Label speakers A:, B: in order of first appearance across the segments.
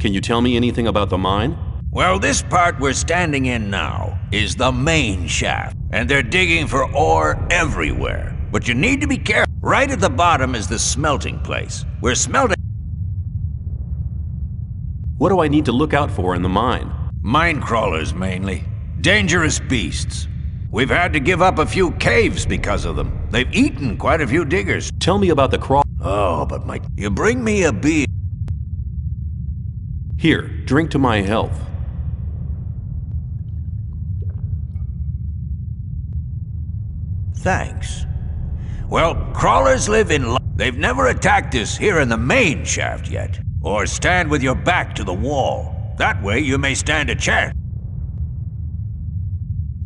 A: Can you tell me anything about the mine?
B: Well, this part we're standing in now is the main shaft, and they're digging for ore everywhere. But you need to be careful. Right at the bottom is the smelting place. We're smelting...
A: What do I need to look out for in the mine?
B: Mine crawlers, mainly. Dangerous beasts. We've had to give up a few caves because of them. They've eaten quite a few diggers.
A: Tell me about the crawl...
B: Oh, but Mike, you bring me a beer.
A: Here, drink to my health.
B: Thanks. Well, crawlers live in... They've never attacked us here in the main shaft yet. Or stand with your back to the wall. That way you may stand a chance.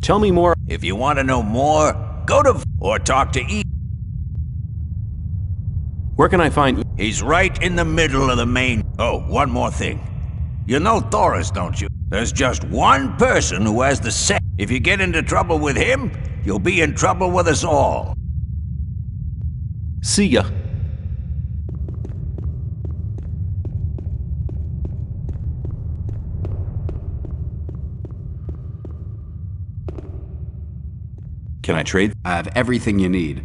A: Tell me more.
B: If you want to know more, go to... or talk to E.
A: Where can I find...
B: He's right in the middle of the main... Oh, one more thing. You know Thoris, don't you? There's just one person who has the set. If you get into trouble with him, you'll be in trouble with us all.
A: See ya. Can I trade?
C: I have everything you need.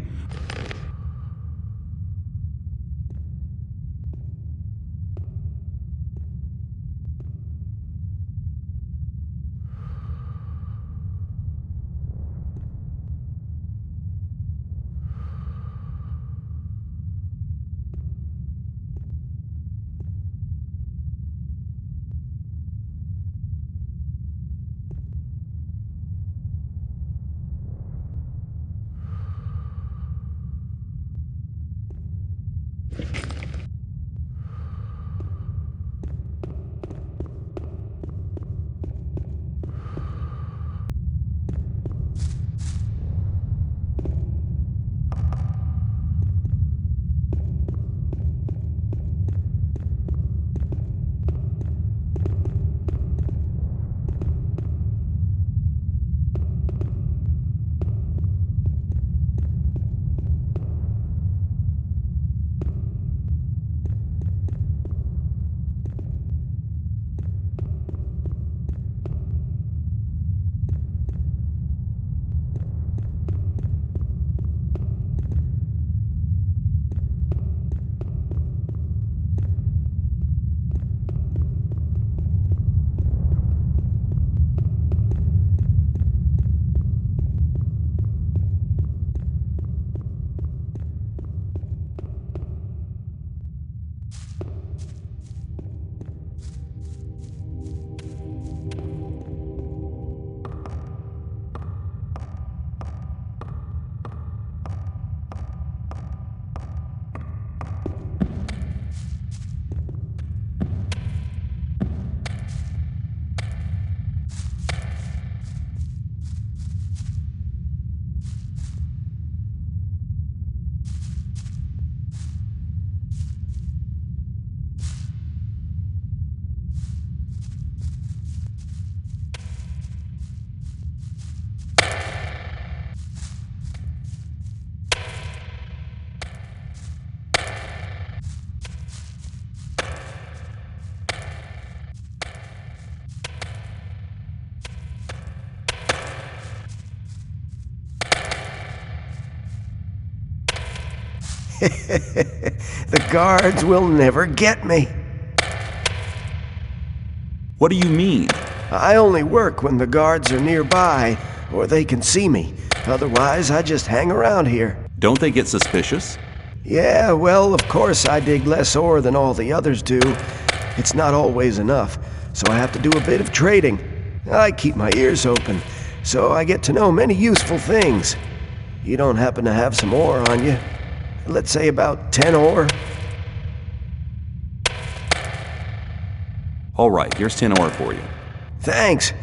D: The guards will never get me.
A: What do you mean?
D: I only work when the guards are nearby, or they can see me. Otherwise, I just hang around here.
A: Don't they get suspicious?
D: Yeah, well, of course I dig less ore than all the others do. It's not always enough, so I have to do a bit of trading. I keep my ears open, so I get to know many useful things. You don't happen to have some ore on you? Let's say about 10 ore.
A: All right, here's 10 ore for you.
D: Thanks.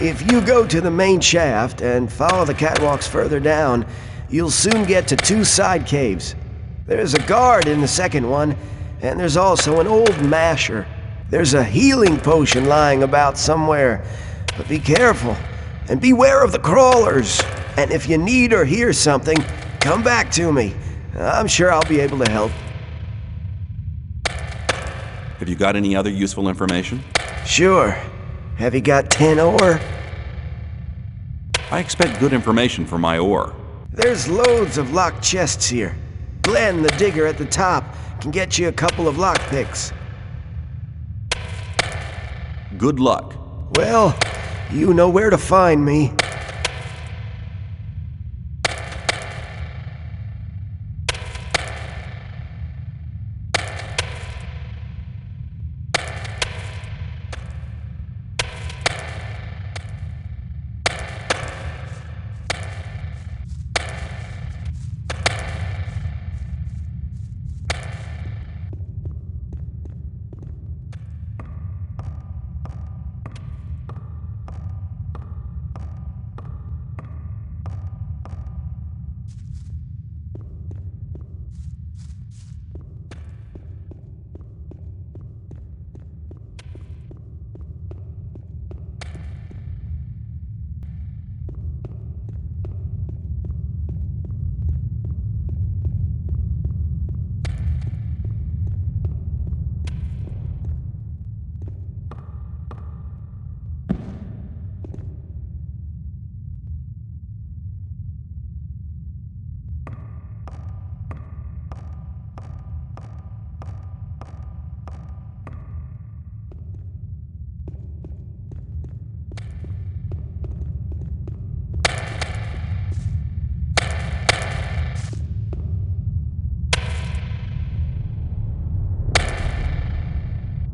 D: If you go to the main shaft and follow the catwalks further down, you'll soon get to 2 side caves. There's a guard in the second one, and there's also an old masher. There's a healing potion lying about somewhere, but be careful, and beware of the crawlers. And if you need or hear something, come back to me. I'm sure I'll be able to help.
A: Have you got any other useful information?
D: Sure. Have you got 10 ore?
A: I expect good information for my ore.
D: There's loads of locked chests here. Glenn, the digger at the top, can get you a couple of lockpicks.
A: Good luck.
D: Well, you know where to find me.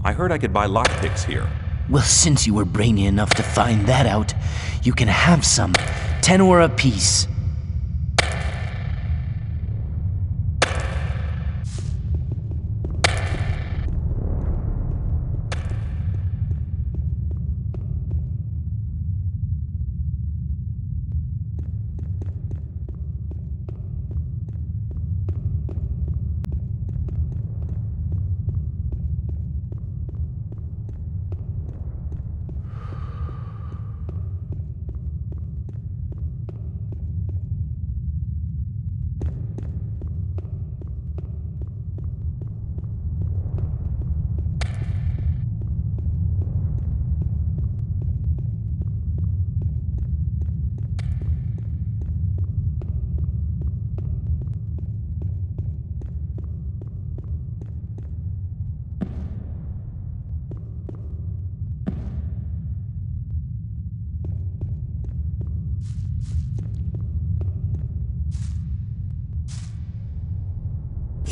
A: I heard I could buy lockpicks here.
C: Well, since you were brainy enough to find that out, you can have some. 10 ore apiece.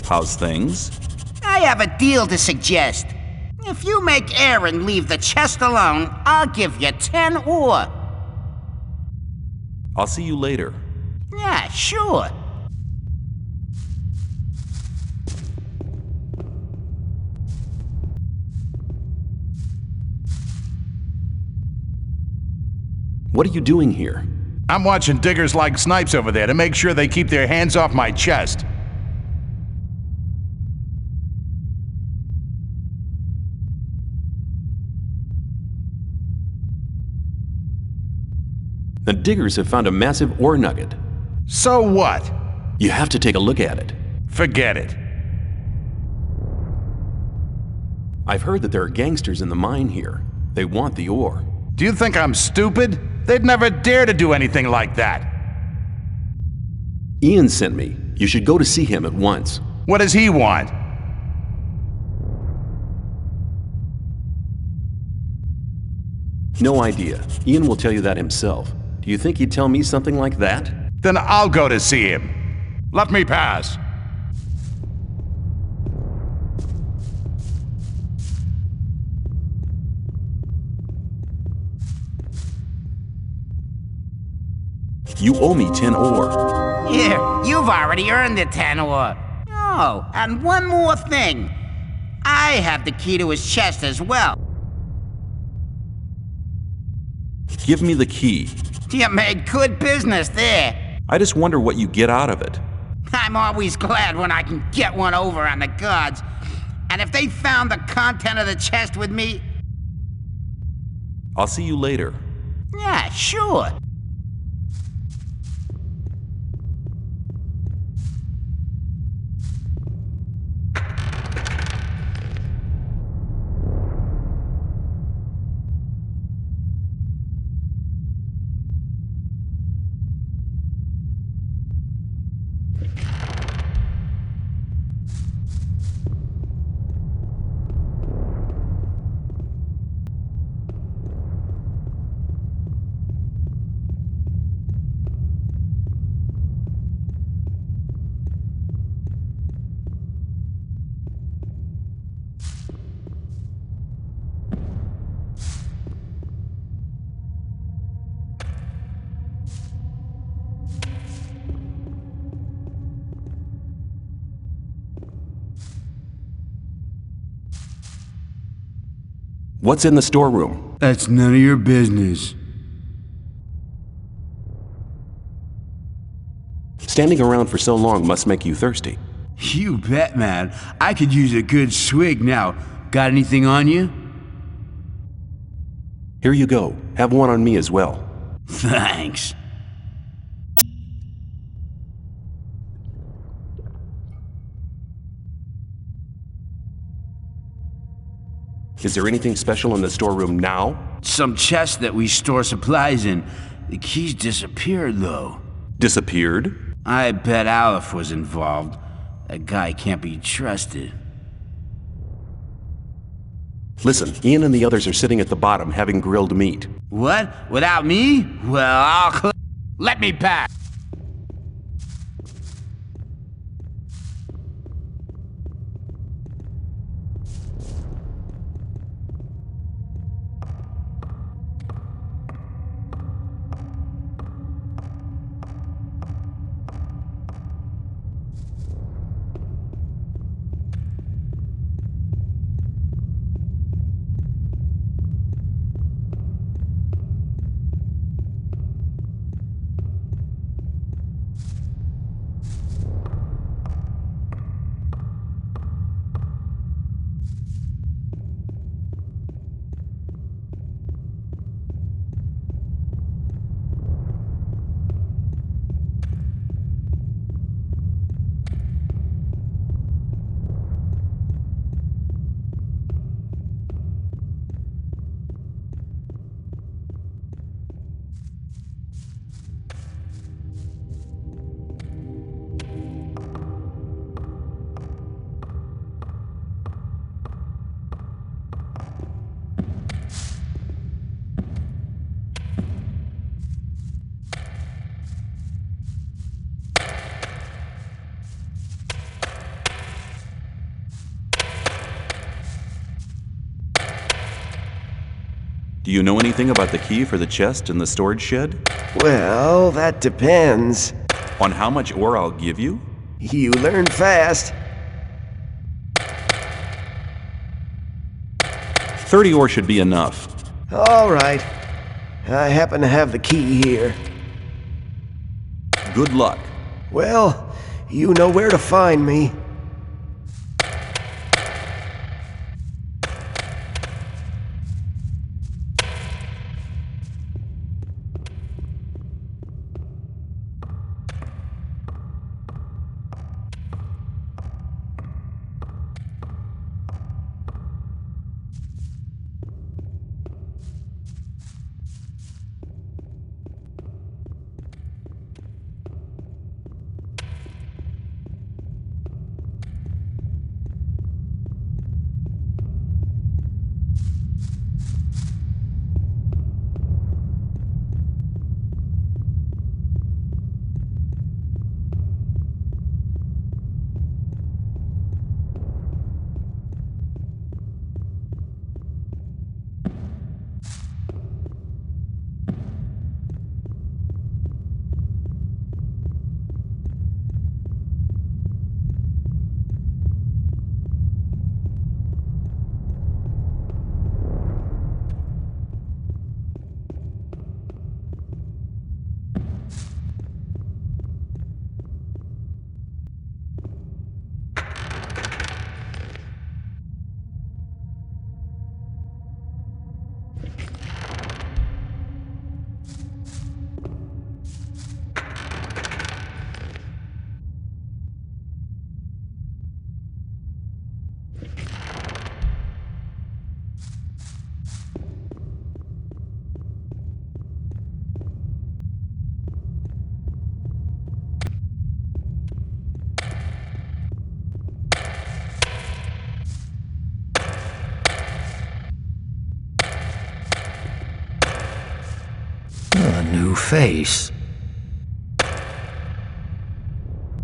A: How's things?
E: I have a deal to suggest. If you make Aaron leave the chest alone, I'll give you 10 ore.
A: I'll see you later.
E: Yeah, sure.
A: What are you doing here?
F: I'm watching diggers like snipes over there to make sure they keep their hands off my chest.
A: The diggers have found a massive ore nugget.
F: So what?
A: You have to take a look at it.
F: Forget it.
A: I've heard that there are gangsters in the mine here. They want the ore.
F: Do you think I'm stupid? They'd never dare to do anything like that.
A: Ian sent me. You should go to see him at once.
F: What does he want?
A: No idea. Ian will tell you that himself. Do you think he'd tell me something like that?
F: Then I'll go to see him. Let me pass.
A: You owe me 10 ore.
E: Here, you've already earned the 10 ore. Oh, and one more thing. I have the key to his chest as well.
A: Give me the key.
E: You made good business there.
A: I just wonder what you get out of it.
E: I'm always glad when I can get one over on the gods. And if they found the content of the chest with me...
A: I'll see you later.
E: Yeah, sure.
A: What's in the storeroom?
G: That's none of your business.
A: Standing around for so long must make you thirsty.
G: You bet, man. I could use a good swig now. Got anything on you?
A: Here you go. Have one on me as well.
G: Thanks.
A: Is there anything special in the storeroom now?
G: Some chest that we store supplies in. The keys disappeared, though.
A: Disappeared?
G: I bet Aleph was involved. That guy can't be trusted.
A: Listen, Ian and the others are sitting at the bottom having grilled meat.
G: What? Without me? Well, I'll let me pass.
A: Do you know anything about the key for the chest in the storage shed?
D: Well, that depends.
A: On how much ore I'll give you?
D: You learn fast.
A: 30 ore should be enough.
D: All right. I happen to have the key here.
A: Good luck.
D: Well, you know where to find me.
C: A new face.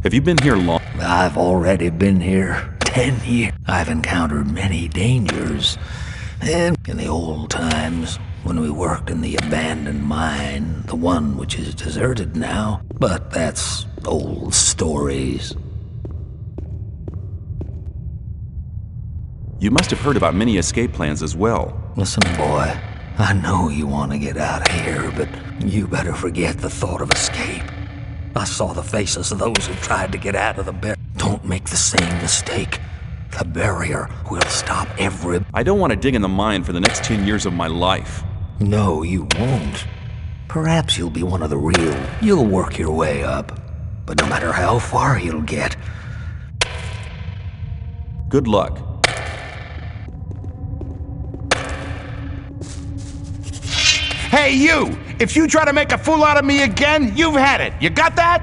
A: Have you been here long?
C: I've already been here 10 years. I've encountered many dangers. And in the old times, when we worked in the abandoned mine, the one which is deserted now. But that's old stories.
A: You must have heard about many escape plans as well.
C: Listen, boy, I know you want to get out of here, but you better forget the thought of escape. I saw the faces of those who tried to get out of the barrier. Don't make the same mistake. The barrier will stop every...
A: I don't want to dig in the mine for the next 10 years of my life.
C: No, you won't. Perhaps you'll be one of the real. You'll work your way up. But no matter how far you'll get...
A: Good luck.
F: Hey, you! If you try to make a fool out of me again, you've had it. You got that?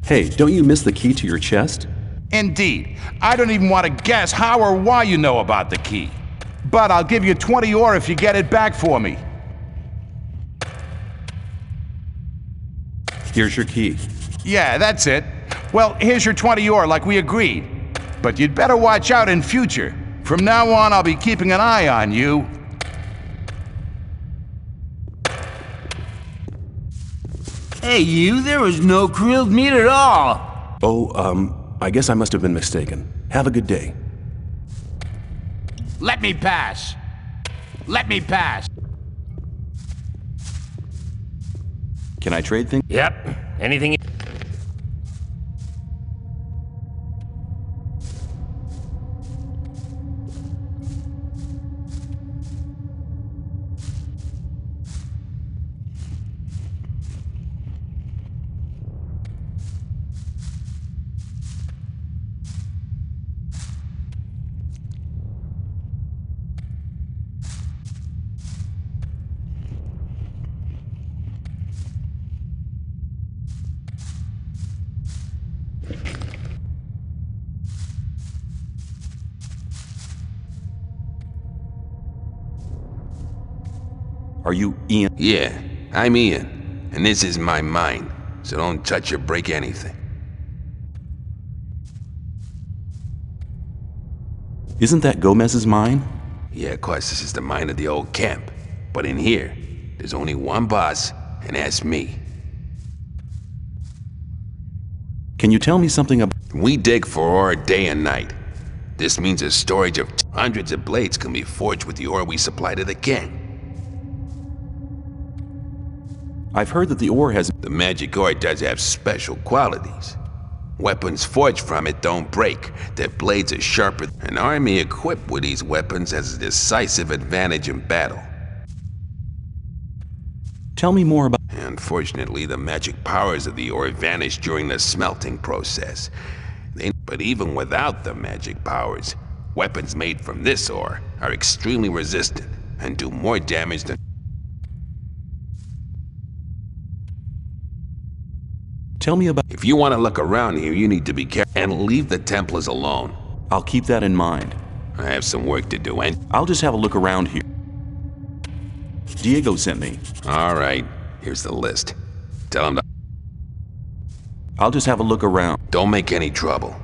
A: Hey, don't you miss the key to your chest?
F: Indeed. I don't even want to guess how or why you know about the key. But I'll give you 20 ore if you get it back for me.
A: Here's your key.
F: Yeah, that's it. Well, here's your 20 ore like we agreed. But you'd better watch out in future. From now on, I'll be keeping an eye on you.
G: Hey, you, there was no grilled meat at all.
A: Oh, I guess I must have been mistaken. Have a good day.
B: Let me pass. Let me pass.
A: Can I trade things?
H: Yep. Anything...
A: Are you Ian?
I: Yeah, I'm Ian, and this is my mine, so don't touch or break anything.
A: Isn't that Gomez's mine?
I: Yeah, of course, this is the mine of the old camp, but in here, there's only one boss, and that's me.
A: Can you tell me something about...
I: We dig for ore day and night. This means a storage of hundreds of blades can be forged with the ore we supply to the king.
A: I've heard that the ore has...
I: The magic ore does have special qualities. Weapons forged from it don't break. Their blades are sharper. An army equipped with these weapons has a decisive advantage in battle.
A: Tell me more about...
I: Unfortunately, the magic powers of the ore vanish during the smelting process. But even without the magic powers, weapons made from this ore are extremely resistant and do more damage than...
A: Tell me about...
I: If you want to look around here, you need to be careful and leave the Templars alone.
A: I'll keep that in mind.
I: I have some work to do, and...
A: I'll just have a look around here. Diego sent me.
I: All right, here's the list. Tell him to...
A: I'll just have a look around.
I: Don't make any trouble.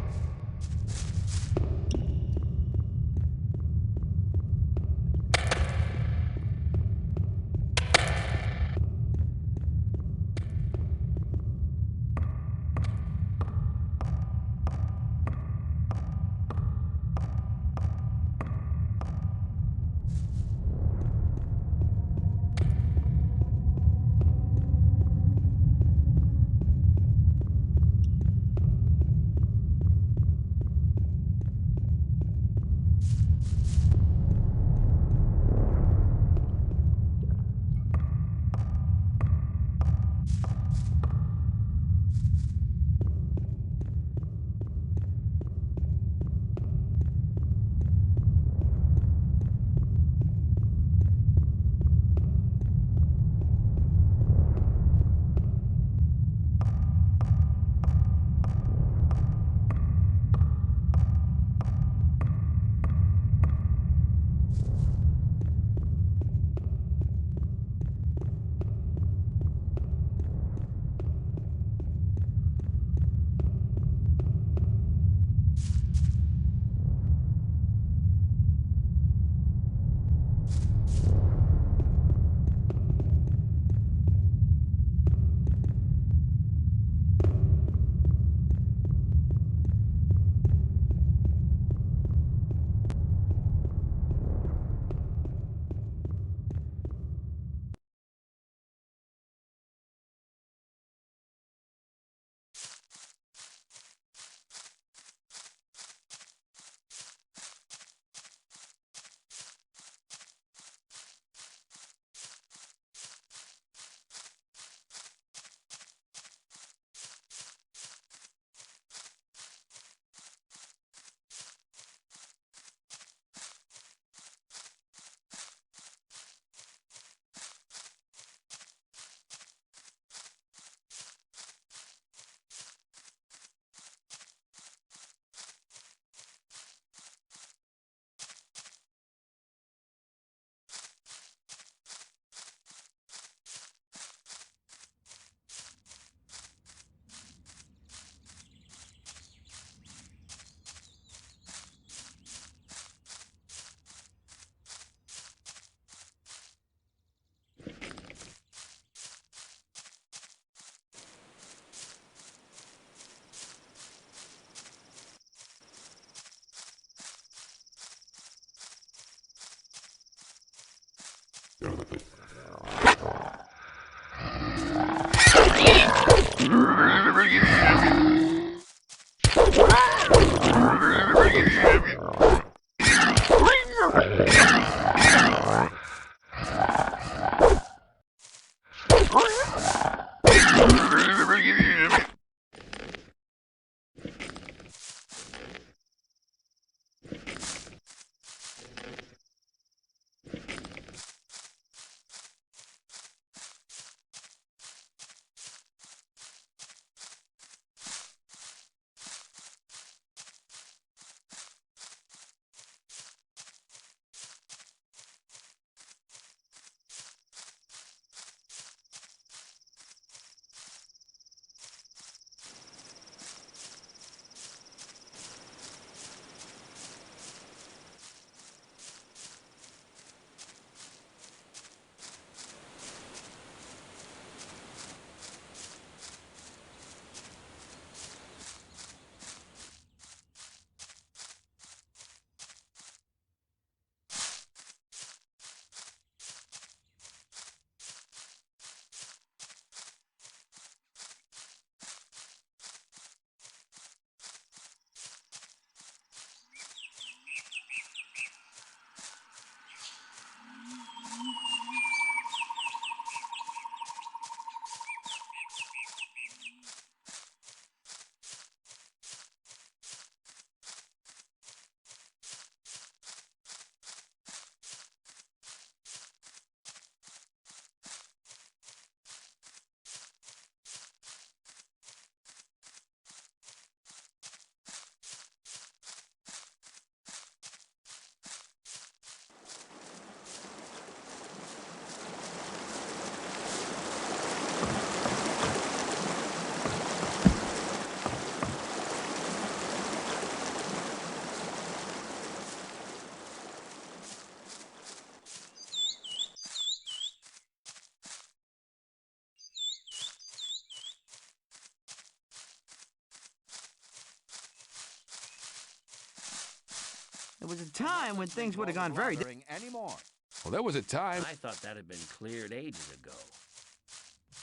H: There was a time when things would have gone very different.
J: Anymore.
K: Well, there was a time.
L: I thought that had been cleared ages ago.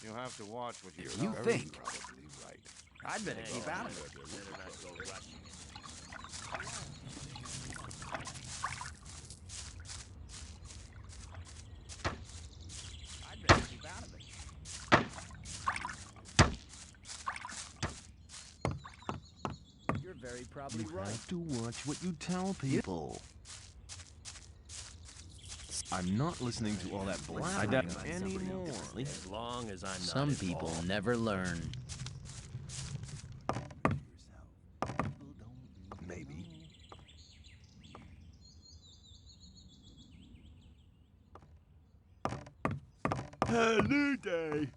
J: You have to watch what you
H: You think?
K: Probably right.
H: I'd better keep out of it.
L: You better not go rushing it.
H: I'd better keep out of it.
L: You're very probably right.
J: have to watch what you tell people. I'm not listening to all that blabbering anymore.
L: As long as I'm not
E: Some people
L: involved.
E: never learn.
J: Maybe.
K: A new day,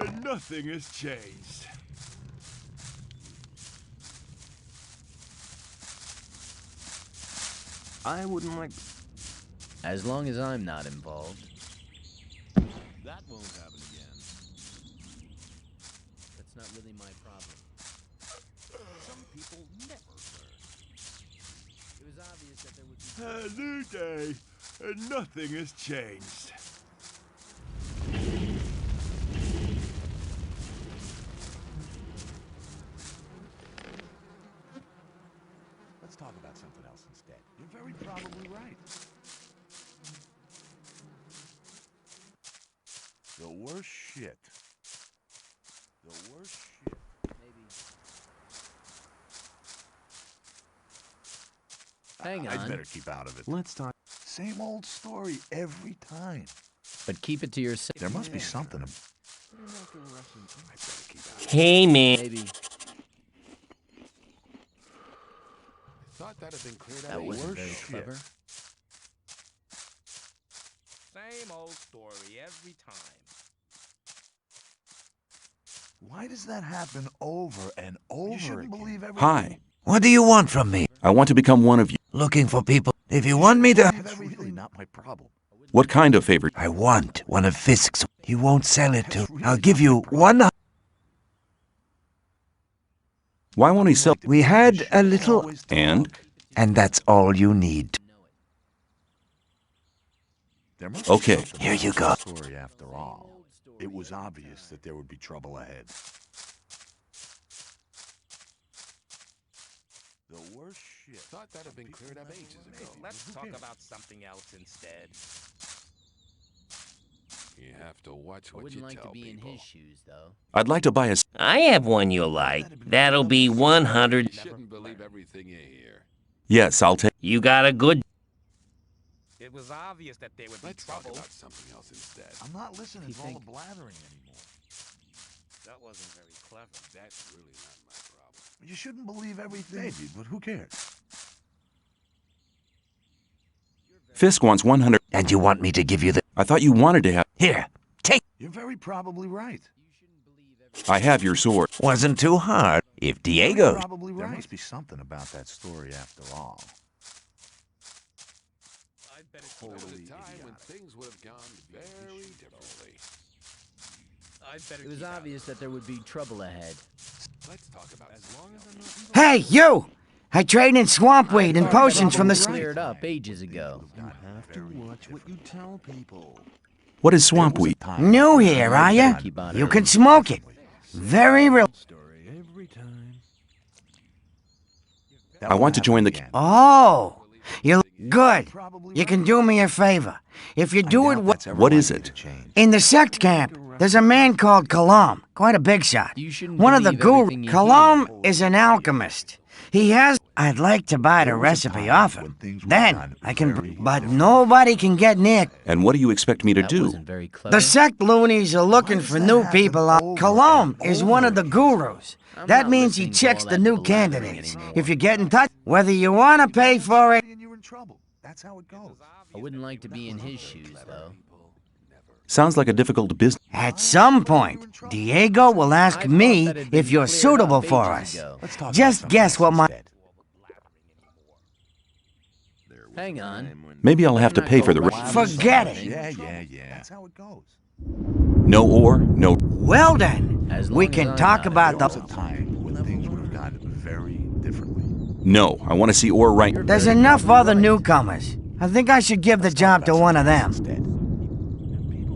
K: and nothing has changed.
J: I wouldn't like...
E: As long as I'm not involved.
J: That won't happen again.
E: That's not really my problem.
J: Some people never learn.
E: It was obvious that there would be...
K: A new day, and nothing has changed.
J: Let's talk about something else instead. You're very probably right. The worst shit. The worst shit.
E: Maybe. Hang
J: I'd
E: on.
J: better keep out of it. Let's talk. Same old story every time.
E: But keep it to yourself.
J: There must be something.
L: Hey, man.
E: Maybe.
K: Thought that had been cleared out.
E: That wasn't
J: worst
E: very
J: shit.
E: clever.
L: Same old story every time.
J: Why does that happen over and over
B: You shouldn't
J: again?
B: believe everything.
D: Hi. What do you want from me?
A: I want to become one of you.
D: Looking for people. If you want me to...
J: That's really not my problem.
A: What kind of favor?
D: I want one of Fisk's. You won't sell it to... I'll give you one...
A: Why won't he sell?
D: We had a little...
A: And?
D: And that's all you need.
J: There must
A: Okay.
J: be something
D: Here you
J: else to
D: go.
J: the story after all. It was obvious that there would be trouble ahead. The worst shit.
I: Thought that'd have been cleared up ages ago.
L: Let's talk about something else instead.
I: You have to watch
H: I
I: what
H: wouldn't
I: you
H: like
I: tell
H: to be in
I: people.
H: his shoes, though.
A: I'd like to buy a...
M: I have one you'll like. That'll be 100.
I: You shouldn't believe everything you hear.
A: Yes, I'll take...
M: You got a good...
L: It was obvious that there would be
I: Let's talk
L: trouble.
I: about something else instead.
J: I'm not listening to all the blathering anymore.
L: That wasn't very clever.
I: That's really not my problem.
J: You shouldn't believe everything. Maybe, but who cares?
A: Fisk wants 100...
C: And you want me to give you the...
A: I thought you wanted to have...
C: Here, take...
J: You're very probably right.
A: I have your sword.
C: Wasn't too hard. If Diego...
J: You're probably right. There must be something about that story after all.
I: There was a time when things would have gone very differently.
H: It was obvious that there would be trouble ahead.
I: Let's talk about something else.
N: Hey, you! I trade in swamp weed and potions from the...
H: Cleared up ages ago.
J: You have to watch what you tell people.
A: What is swamp weed?
N: New here, are ya? You can smoke it. Very real...
A: I want to join the...
N: Oh! You... Good. You can do me a favor. If you do it...
A: What is it?
N: In the sect camp, there's a man called Kalom. Quite a big shot. One of the gurus. Kalom is an alchemist. He has... I'd like to buy the recipe off him. Then, I can... But nobody can get near...
A: And what do you expect me to do?
N: The sect loonies are looking for new people. Kalom is one of the gurus. That means he checks the new candidates. If you get in touch, whether you want to pay for it...
J: You're in trouble. That's how it goes.
H: I wouldn't like to be in his shoes, though.
A: Sounds like a difficult business.
N: At some point, Diego will ask me if you're suitable for us. Just guess what my...
H: Hang on.
A: Maybe I'll have to pay for the...
N: Forget it.
J: Yeah. That's how it goes.
A: No ore, no...
N: Well then, we can talk about
J: There was a time when things would have gone very differently.
A: No, I want to see ore right...
N: There's enough other newcomers. I think I should give the job to one of them.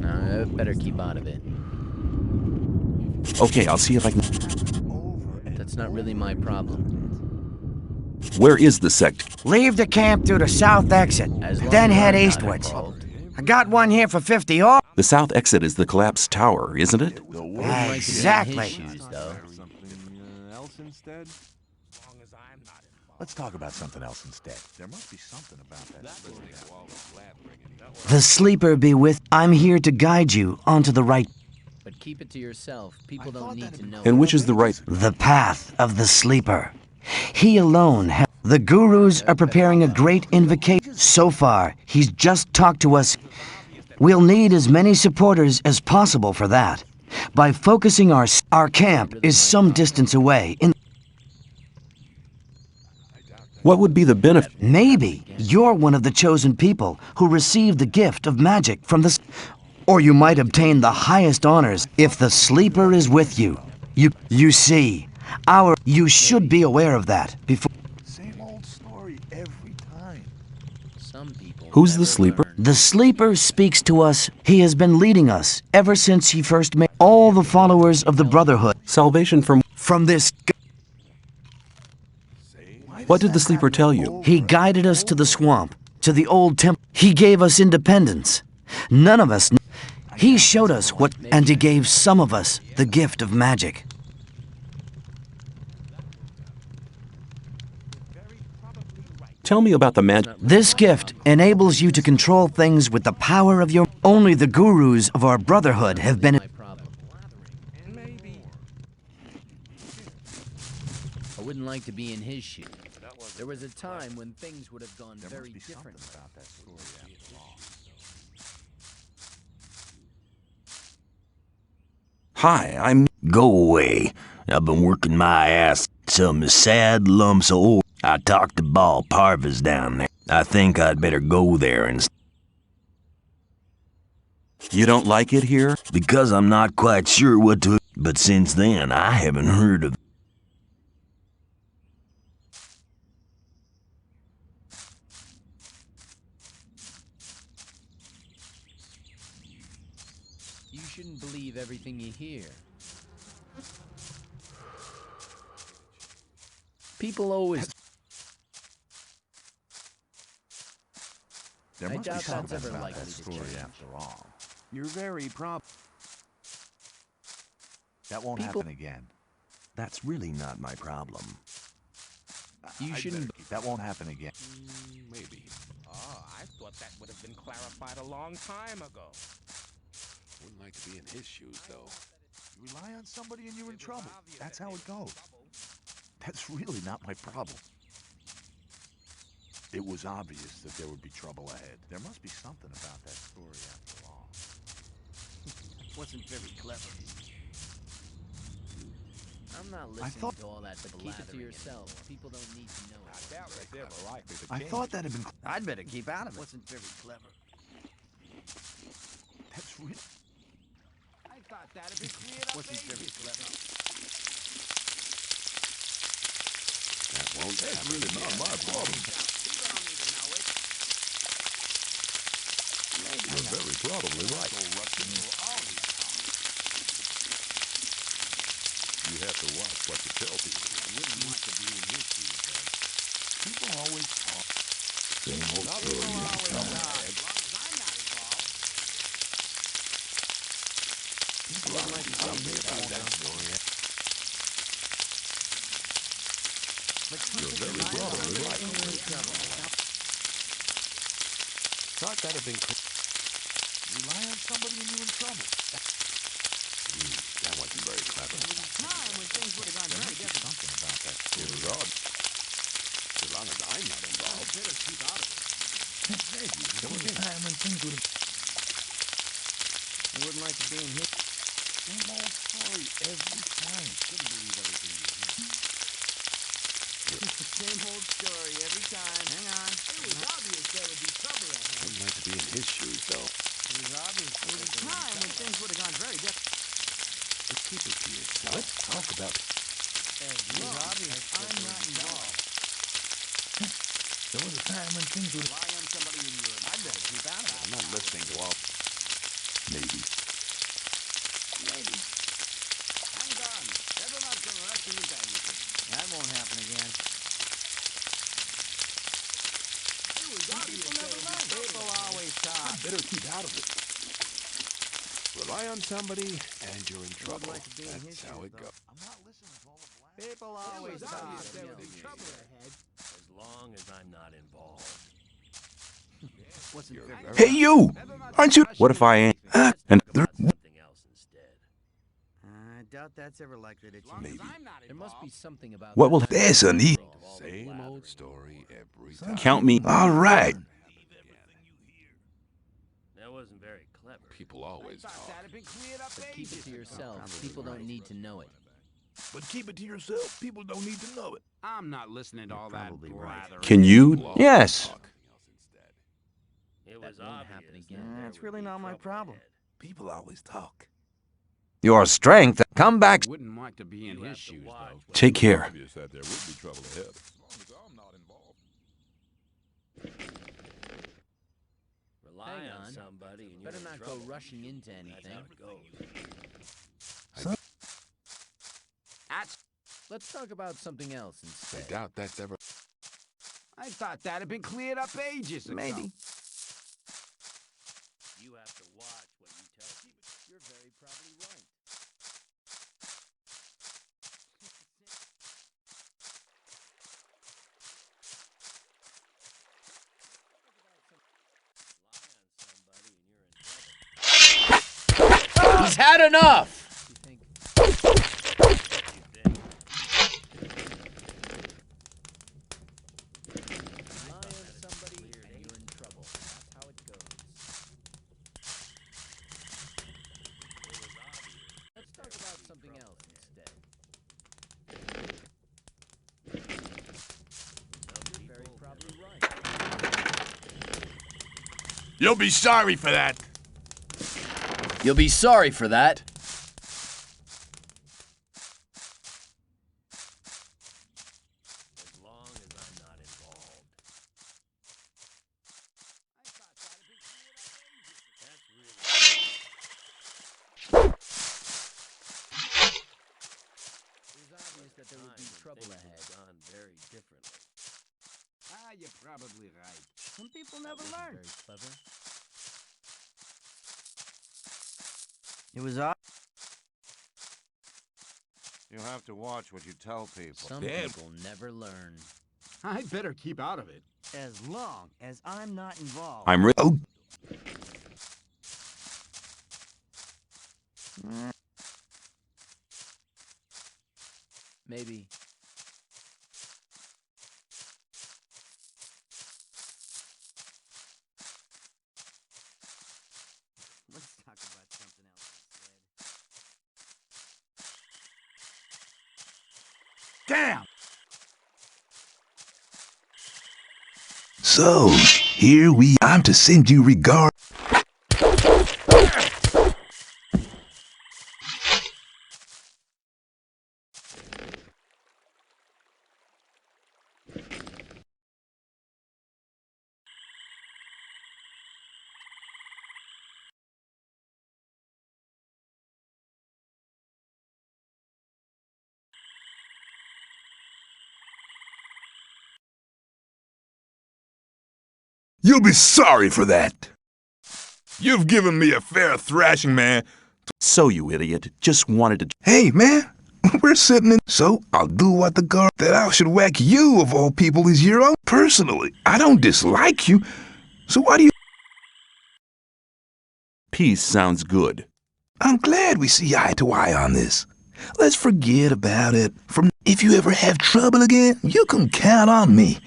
H: No, better keep out of it.
A: Okay, I'll see if I can...
H: That's not really my problem.
A: Where is the sect?
N: Leave the camp through the south exit, then head eastwards. I got one here for 50 ore.
A: The south exit is the collapsed tower, isn't it?
N: Exactly.
J: Let's talk about something else instead. There must be something about that.
N: The sleeper be with... I'm here to guide you onto the right...
H: But keep it to yourself. People don't need to know.
A: And which is the right...
N: The path of the sleeper. He alone has... The gurus are preparing a great invocation. So far, he's just talked to us. We'll need as many supporters as possible for that. By focusing our camp is some distance away.
A: What would be the benefit?
N: Maybe you're one of the chosen people who received the gift of magic from the... Or you might obtain the highest honors if the sleeper is with you. You see, you should be aware of that before...
J: Same old story every time.
H: Some people...
A: Who's the sleeper?
N: The sleeper speaks to us. He has been leading us ever since he first met all the followers of the Brotherhood.
A: Salvation from
N: this...
A: What did the sleeper tell you?
N: He guided us to the swamp, to the old temple. He gave us independence. None of us... He showed us what... And he gave some of us the gift of magic.
A: Tell me about the magic.
N: This gift enables you to control things with the power of your... Only the gurus of our Brotherhood have been...
H: I wouldn't like to be in his shoes. There was a time when things would have gone very different.
J: About that story after all.
A: Hi, I'm...
C: Go away. I've been working my ass. Some sad lumps of ore. I talked to Ball Parvis down there. I think I'd better go there and...
A: You don't like it here?
C: Because I'm not quite sure what to... But since then, I haven't heard of...
H: You shouldn't believe everything you hear. People always...
J: There
H: I
J: must be
H: doubt
J: something
H: that's ever
J: about
H: likely
J: that
H: to
J: story
H: change.
J: after all. You're very That won't happen again.
K: That's really not my problem.
H: You shouldn't.
J: That won't happen again.
L: Maybe. Oh, I thought that would have been clarified a long time ago.
I: Wouldn't like to be in his shoes, though.
J: You rely on somebody and you're in trouble. That's how it goes. That's really not my problem. It was obvious that there would be trouble ahead. There must be something about that story after all.
H: Wasn't very clever. I'm not listening to all that. Keep it to yourself. People don't need to know it.
J: I thought that had been...
N: I'd better keep out of it.
H: Wasn't very clever.
J: That's real.
L: I thought that had been cleared up.
H: Wasn't very clever.
I: That won't happen.
K: That's really not my problem. You're very probably right. You have to watch what you tell people.
L: Wouldn't want to be in his shoes, though.
J: People always talk.
K: Same old story every time.
L: As long as I'm not involved.
J: People always tell me about that story.
K: You're very probably right.
I: Thought that had been...
J: Rely on somebody and you're in trouble.
I: That wasn't very clever.
E: Time when things would have gone very different.
J: Something about that
I: It was odd. As long as I'm not involved.
L: Better keep out of it.
C: There was a time when things would have...
H: You wouldn't like to be in his.
J: same old story every time.
L: Couldn't believe everything you heard.
E: It's the same old story every time. Hang on.
L: It was obvious there would be trouble ahead.
I: Wouldn't like to be in his shoes, though.
E: It was obvious. There was a time when things would have gone very different.
I: Just keep it to yourself. Let's talk about...
E: It was obvious. I'm not involved.
C: There was a time when things would have...
E: Rely on somebody in your... I'd better keep out of it.
I: I'm not listening to all...
K: Maybe.
E: Maybe. Hang on. Everyone's going to rush into anything. That won't happen again.
L: It was obvious there would be trouble.
E: People always talk.
K: Better keep out of it. Rely on somebody and you're in trouble.
H: like to be in his
K: That's how
H: shoes,
K: it goes.
J: I'm not listening to all the black.
E: People
L: It
E: always
L: was
E: talk.
L: obvious there would be trouble ahead.
M: As long as I'm not involved.
H: Wasn't very
K: Hey, you! Aren't you? What if I ain't? And there...
M: Something else instead.
E: I doubt that's ever likely to change.
K: Maybe.
L: I'm not
H: There must be
L: involved.
H: something about.
K: What will...
H: that.
K: There's a need.
I: Same old story every time.
K: Count me. All right.
M: That wasn't very clever.
I: People always
L: Thought
I: talk.
L: that had been cleared up
H: But keep
L: ages
H: it to
L: ago.
H: yourself. People don't need to know it.
K: But keep it to yourself. People don't need to know it.
L: I'm not listening to all that
E: probably right.
L: blathering.
K: Can you?
I: People always
K: Yes.
I: talk.
M: It
H: That
M: was
H: won't
M: obvious
H: happen
M: that
H: again.
M: there
E: That's
M: would
E: really
M: be
E: not my
M: trouble
E: problem.
M: ahead.
K: People always talk.
N: Your strength. Come back.
L: Wouldn't want to be in
M: You
L: his
M: have to
L: shoes,
M: watch
L: though.
M: what
K: Take care.
J: Obvious that there would be trouble ahead. As long as I'm not involved.
M: Rely
H: Hang
M: on
H: on.
M: somebody and you're
H: Better
M: in
H: not
M: trouble.
H: go rushing into
M: That's
H: anything.
M: how it goes.
L: That's...
H: Let's talk about something else
I: I
H: instead.
I: doubt that's ever...
L: I thought that had been cleared up ages ago.
E: Maybe.
M: You have to watch what you tell people.
H: You're very probably right.
M: He's had enough!
H: You think rely on somebody and you're in trouble. That's how it goes. Let's talk about something else instead. You're very probably right.
K: You'll be sorry for that.
H: You'll be sorry for that.
M: As long as I'm not involved. That's really...
H: It was obvious that there would be trouble ahead.
M: Gone very differently.
L: You're probably right.
N: Some people never learn.
H: Very clever.
N: It was odd.
O: You have to watch what you tell people.
H: Some people never learn.
G: I'd better keep out of it.
N: As long as I'm not involved.
A: I'm re- Oh!
H: Maybe.
N: Let's talk about something else instead.
G: Damn!
P: So, here we I'm to send you regard. You'll be sorry for that. You've given me a fair thrashing, man.
A: So, you idiot, just wanted to...
P: Hey, man, we're sitting in... So, I'll do what the guard... That I should whack you, of all people, is your own. Personally, I don't dislike you. So why do you...
A: Peace sounds good.
P: I'm glad we see eye to eye on this. Let's forget about it. If you ever have trouble again, you can count on me.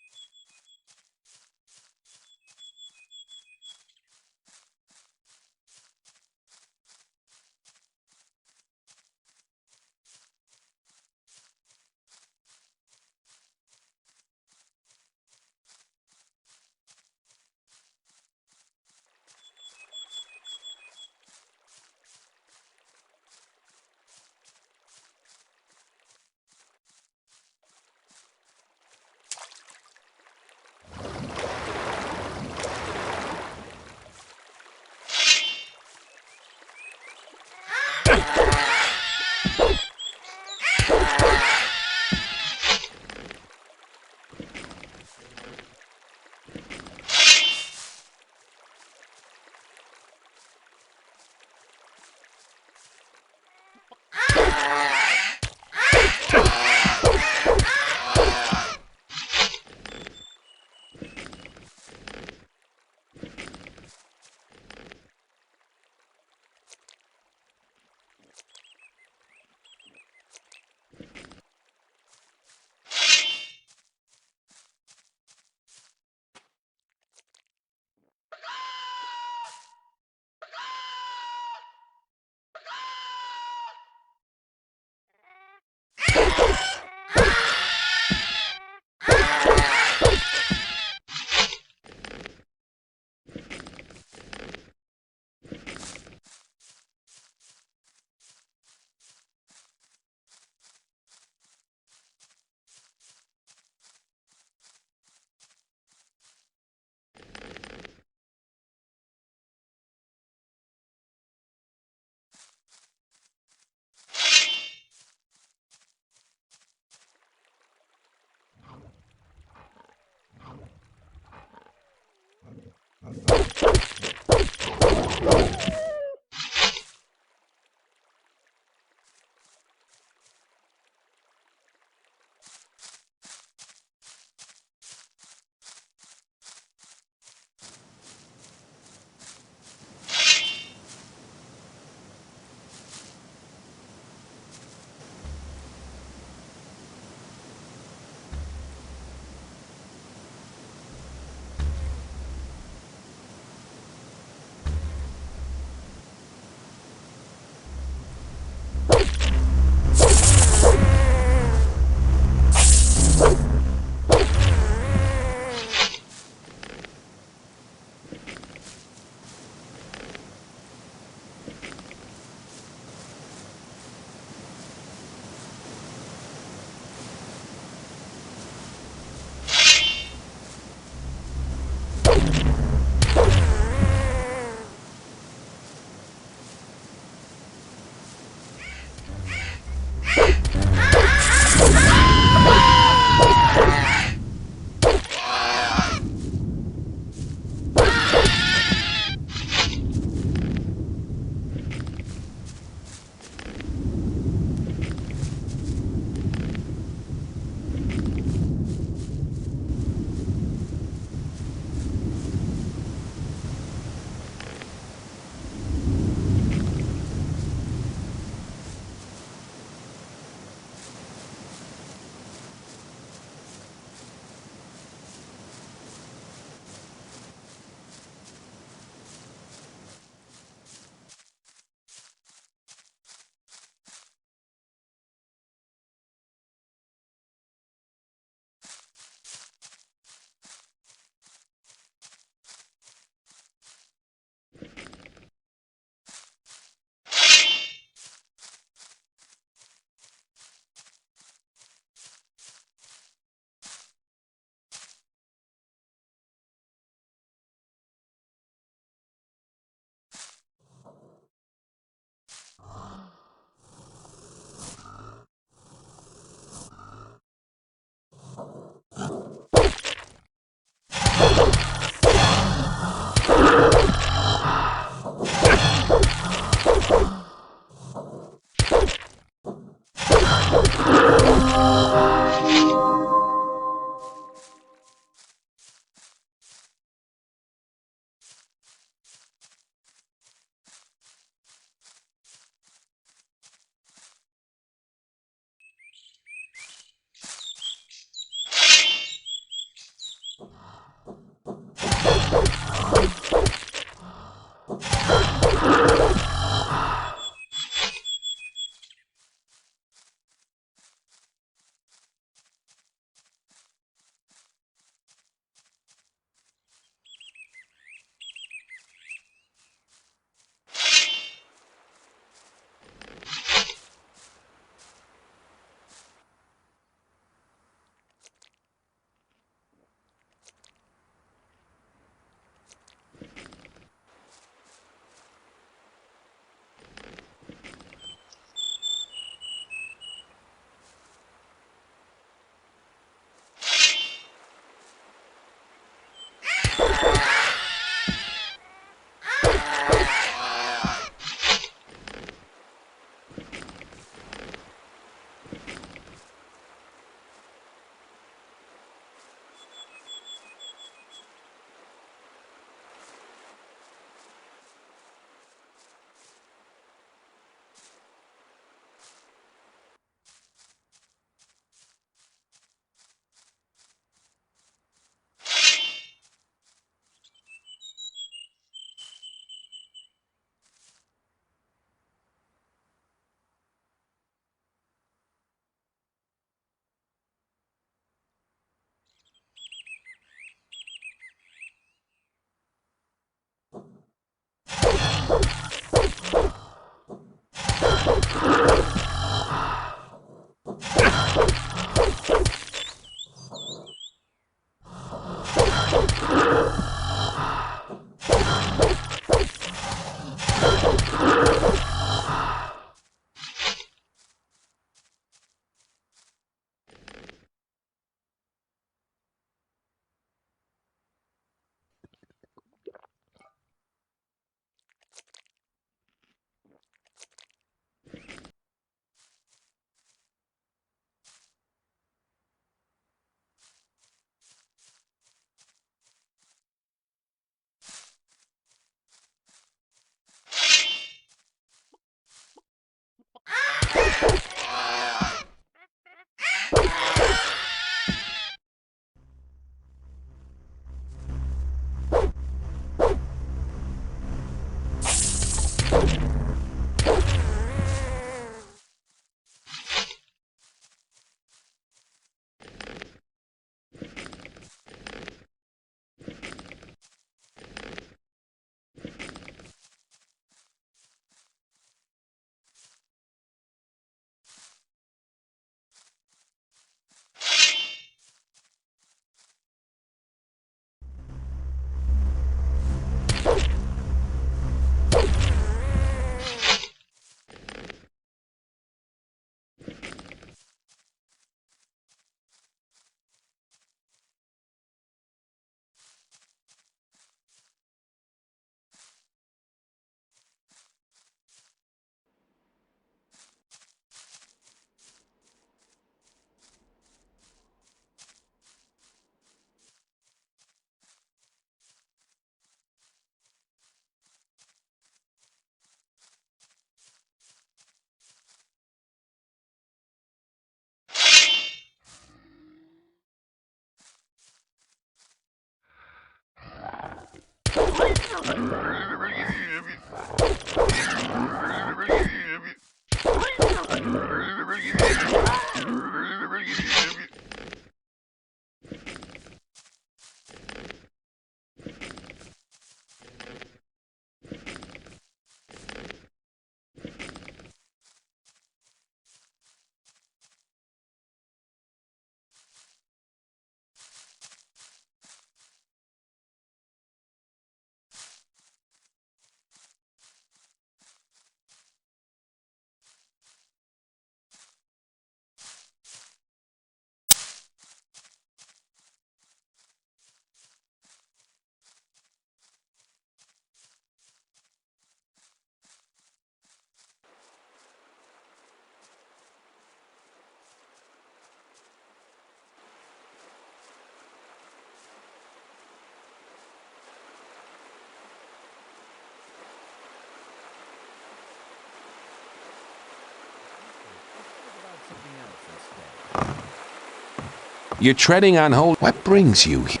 I: You're treading on hold. What brings you here?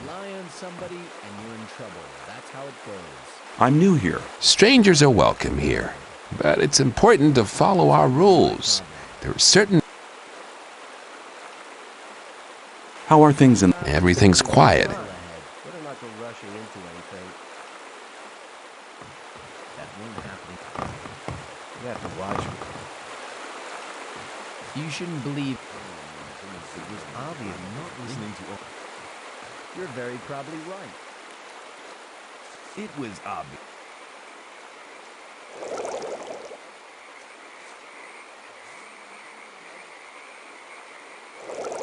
H: Rely on somebody and you're in trouble. That's how it goes.
A: I'm new here.
I: Strangers are welcome here, but it's important to follow our rules. There are certain...
A: How are things in...
I: Everything's quiet.
D: Better not go rushing into anything.
H: That won't happen.
D: You have to watch me.
H: You shouldn't believe.
J: It was obvious not listening to all.
H: You're very probably right.
J: It was obvious.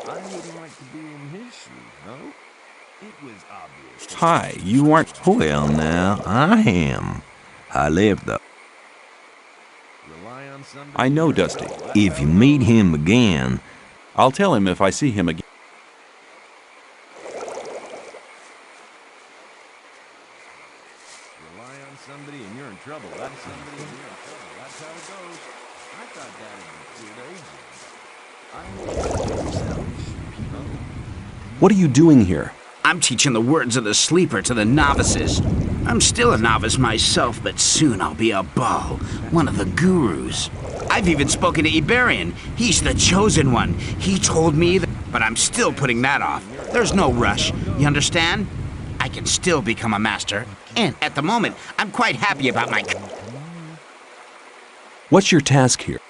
J: I wouldn't like to be in his shoes, no? It was obvious.
Q: Hi, you aren't... Well, now, I am. I live, though.
J: Rely on somebody.
A: I know Dusty.
Q: If you meet him again...
A: I'll tell him if I see him again.
J: Rely on somebody and you're in trouble. That's somebody and you're in trouble. That's how it goes. I thought that had been cleared ages.
A: What are you doing here?
E: I'm teaching the words of the sleeper to the novices. I'm still a novice myself, but soon I'll be a Baal, one of the gurus. I've even spoken to Iberian. He's the chosen one. He told me that, but I'm still putting that off. There's no rush. You understand? I can still become a master, and at the moment, I'm quite happy about my...
A: What's your task here?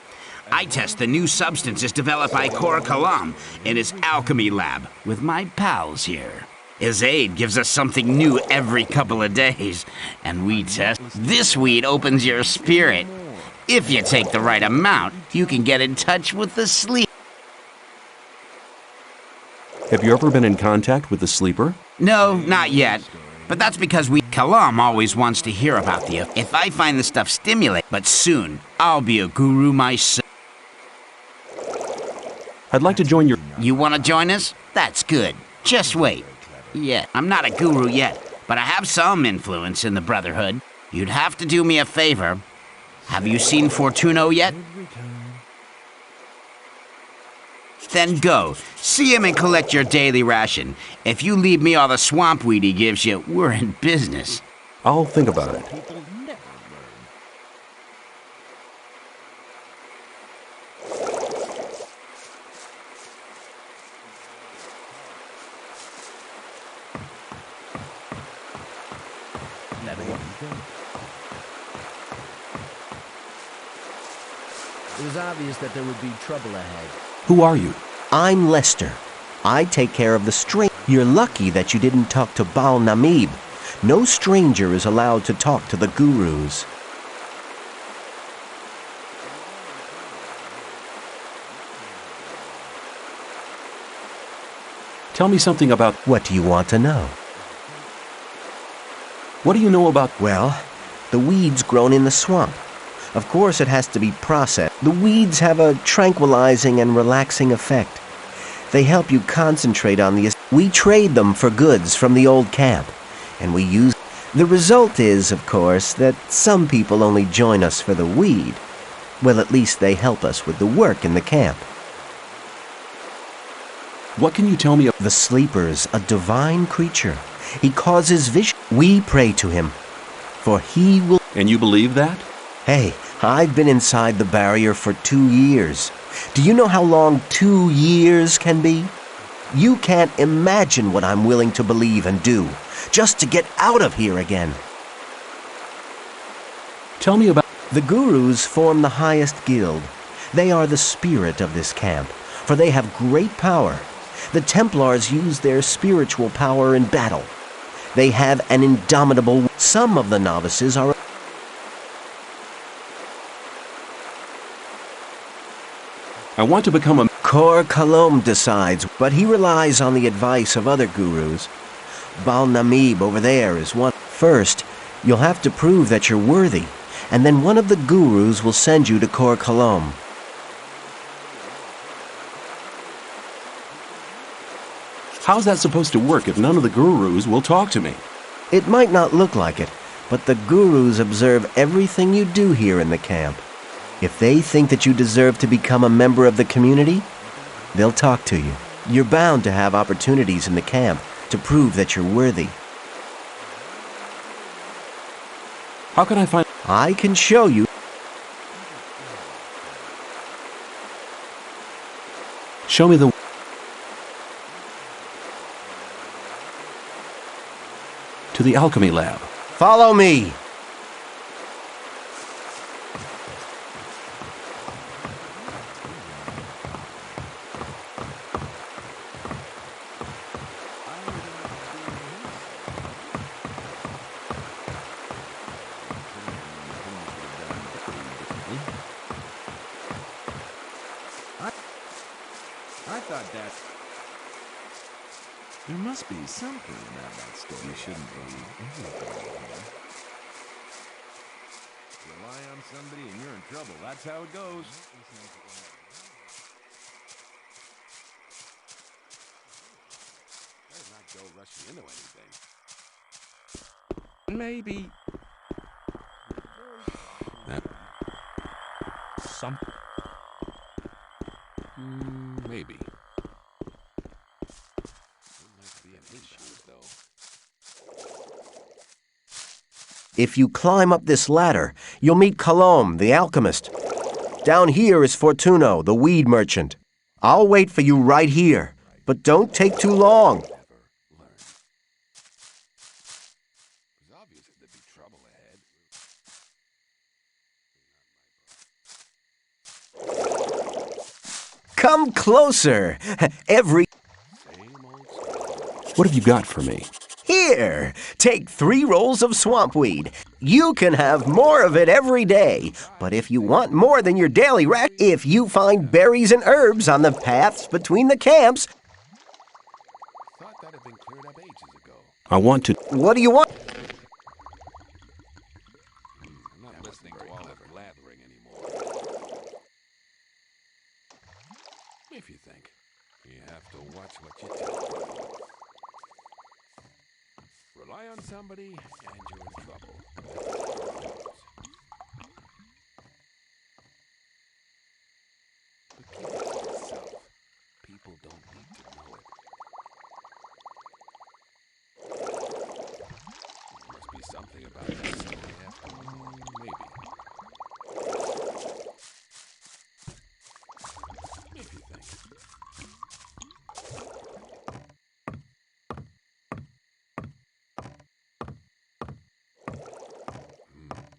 E: I test the new substances developed by Cor Kalom in his alchemy lab with my pals here. His aid gives us something new every couple of days, and we test. This weed opens your spirit. If you take the right amount, you can get in touch with the sleep.
A: Have you ever been in contact with the sleeper?
E: No, not yet. But that's because Kalom always wants to hear about the... If I find the stuff stimulate, but soon, I'll be a guru myself.
A: I'd like to join your...
E: You want to join us? That's good. Just wait. Yeah, I'm not a guru yet, but I have some influence in the Brotherhood. You'd have to do me a favor. Have you seen Fortuno yet? Then go. See him and collect your daily ration. If you leave me all the swamp weed he gives you, we're in business.
A: I'll think about it.
H: It was obvious that there would be trouble ahead.
A: Who are you?
R: I'm Lester. I take care of the stranger. You're lucky that you didn't talk to Baal Namib. No stranger is allowed to talk to the gurus.
A: Tell me something about...
R: What do you want to know?
A: What do you know about...
R: Well, the weeds grown in the swamp. Of course, it has to be processed. The weeds have a tranquilizing and relaxing effect. They help you concentrate on the... We trade them for goods from the old camp, and we use... The result is, of course, that some people only join us for the weed. Well, at least they help us with the work in the camp.
A: What can you tell me of...
R: The Sleeper's a divine creature. He causes vision. We pray to him, for he will...
A: And you believe that?
R: Hey, I've been inside the barrier for 2 years. Do you know how long 2 years can be? You can't imagine what I'm willing to believe and do, just to get out of here again.
A: Tell me about...
R: The Gurus form the highest guild. They are the spirit of this camp, for they have great power. The Templars use their spiritual power in battle. They have an indomitable... Some of the novices are...
A: I want to become a...
R: Cor Kalom decides, but he relies on the advice of other gurus. Bal Namib over there is one. First, you'll have to prove that you're worthy, and then one of the gurus will send you to Cor Kalom.
A: How's that supposed to work if none of the gurus will talk to me?
R: It might not look like it, but the gurus observe everything you do here in the camp. If they think that you deserve to become a member of the community, they'll talk to you. You're bound to have opportunities in the camp to prove that you're worthy.
A: How can I find...
R: I can show you.
A: Show me the... To the alchemy lab.
R: Follow me!
J: I thought that... There must be something about that story. You shouldn't believe everything. Rely on somebody and you're in trouble. That's how it goes.
I: Better not go rushing into anything.
L: Maybe.
I: Something. Maybe. Wouldn't like to be in his shoes, though.
R: If you climb up this ladder, you'll meet Kalom, the alchemist. Down here is Fortuno, the weed merchant. I'll wait for you right here, but don't take too long.
I: It's obvious that there'd be trouble ahead.
R: Come closer.
A: What have you got for me?
R: Here, take 3 rolls of swampweed. You can have more of it every day, but if you want more than your daily if you find berries and herbs on the paths between the camps...
I: Thought that had been cleared up ages ago.
A: I want to...
R: What do you want?
I: I'm not listening to all that blathering anymore. If you think. You have to watch what you tell. Rely on somebody, and you're in trouble. But keep it to yourself. People don't need to know it. There must be something about that story after all. Maybe. If you think.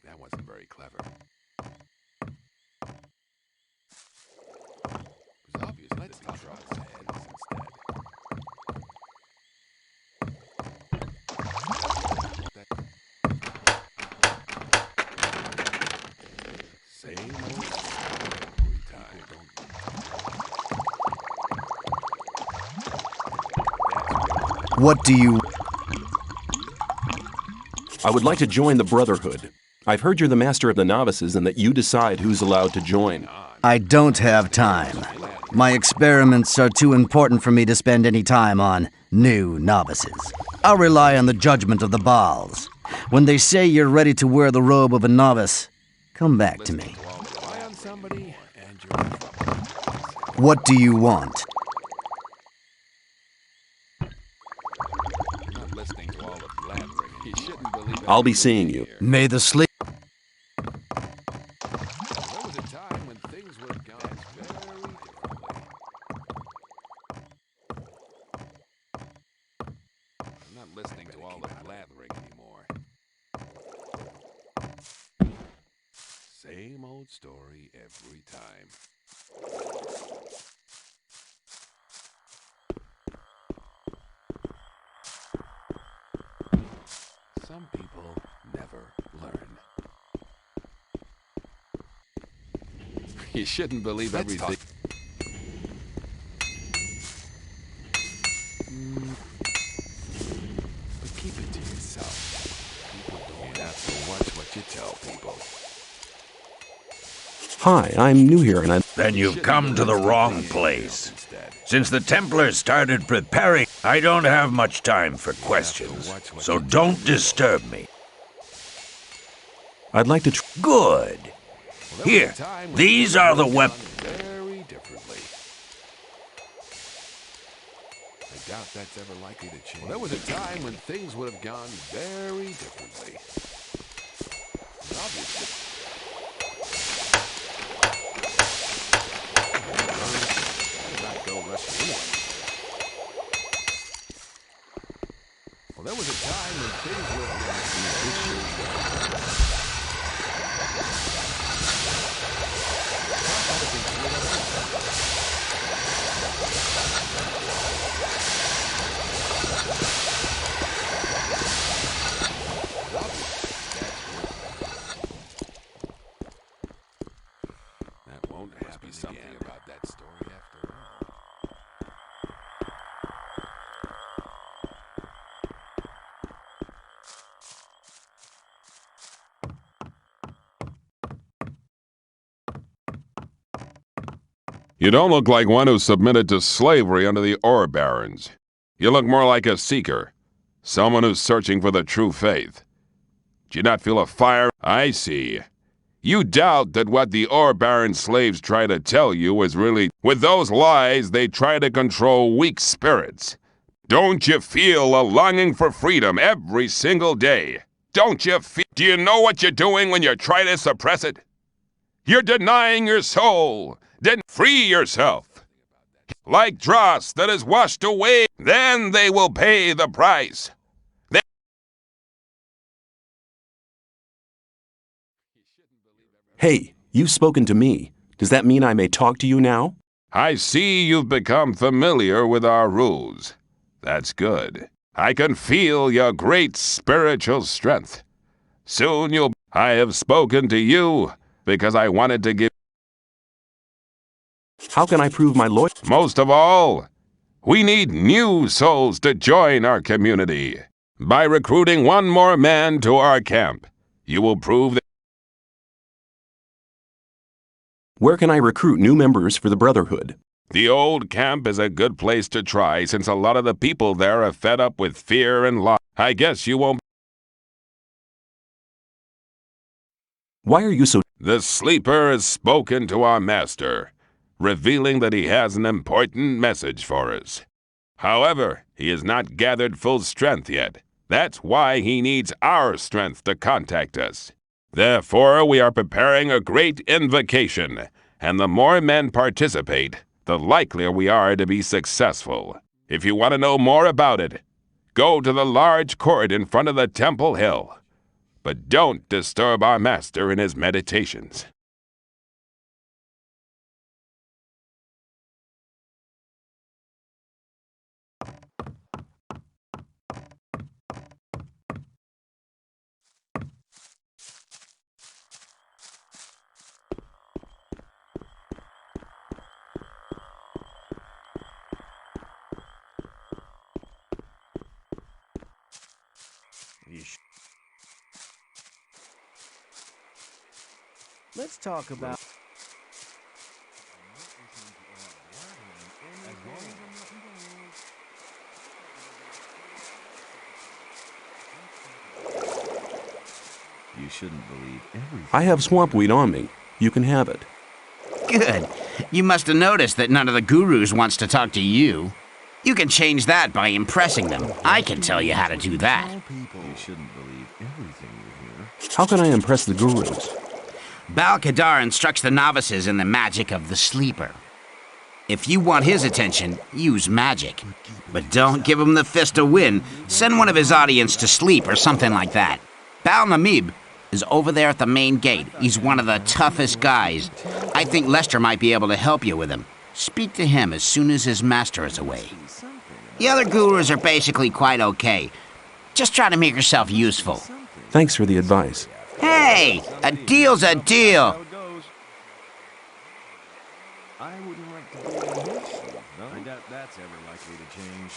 I: That wasn't very clever. It was obvious that there'd be trouble ahead instead. Same old every time.
R: What do you...
A: I would like to join the Brotherhood. I've heard you're the master of the novices and that you decide who's allowed to join.
N: I don't have time. My experiments are too important for me to spend any time on new novices. I'll rely on the judgment of the Baals. When they say you're ready to wear the robe of a novice, come back to me. What do you want?
I: Not listening to all the blathering
A: I'll be seeing you.
C: May the sleep.
I: I'm not listening to all the blathering anymore. Same old story every time. Some people never learn. You shouldn't believe everything. But keep it to yourself. People don't have to watch what you tell people.
A: Hi, I'm new here and I'm...
B: Then you've come to the wrong place. Since the Templars started preparing, I don't have much time for questions, so don't disturb me.
A: I'd like to...
B: Good. Here, these are the weapons.
I: Very differently. I doubt that's ever likely to change. Well, there was a time when things would have gone very differently. Obviously. Well, there was a time when things were that won't happen something again. About that story after all.
S: You don't look like one who submitted to slavery under the ore barons. You look more like a seeker, someone who's searching for the true faith. Do you not feel a fire? I see. You doubt that what the ore baron slaves try to tell you is really... With those lies, they try to control weak spirits. Don't you feel a longing for freedom every single day? Don't you feel... Do you know what you're doing when you try to suppress it? You're denying your soul. Then free yourself. Like dross that is washed away, then they will pay the price.
A: Hey, you've spoken to me. Does that mean I may talk to you now?
S: I see you've become familiar with our rules. That's good. I can feel your great spiritual strength. Soon you'll... I have spoken to you because I wanted to give...
A: How can I prove my loyalty?
S: Most of all, we need new souls to join our community. By recruiting one more man to our camp, you will prove that...
A: Where can I recruit new members for the Brotherhood?
S: The old camp is a good place to try since a lot of the people there are fed up with fear and loss. I guess you won't...
A: Why are you so...
S: The sleeper has spoken to our master, revealing that he has an important message for us. However, he has not gathered full strength yet. That's why he needs our strength to contact us. Therefore, we are preparing a great invocation, and the more men participate, the likelier we are to be successful. If you want to know more about it, go to the large court in front of the Temple Hill. But don't disturb our master in his meditations.
D: Let's talk about...
Q: You shouldn't believe everything.
A: I have swampweed on me. You can have it.
E: Good. You must have noticed that none of the gurus wants to talk to you. You can change that by impressing them. I can tell you how to do that.
J: shouldn't believe everything you hear.
A: How can I impress the gurus?
E: Bal-Kadar instructs the novices in the magic of the sleeper. If you want his attention, use magic. But don't give him the fist to win. Send one of his audience to sleep or something like that. Bal-Namib is over there at the main gate. He's one of the toughest guys. I think Lester might be able to help you with him. Speak to him as soon as his master is away. The other gurus are basically quite okay. Just try to make yourself useful.
A: Thanks for the advice.
E: Hey, a deal's a deal.
J: I wouldn't like to be in his shoes, no? I doubt that's ever likely to change.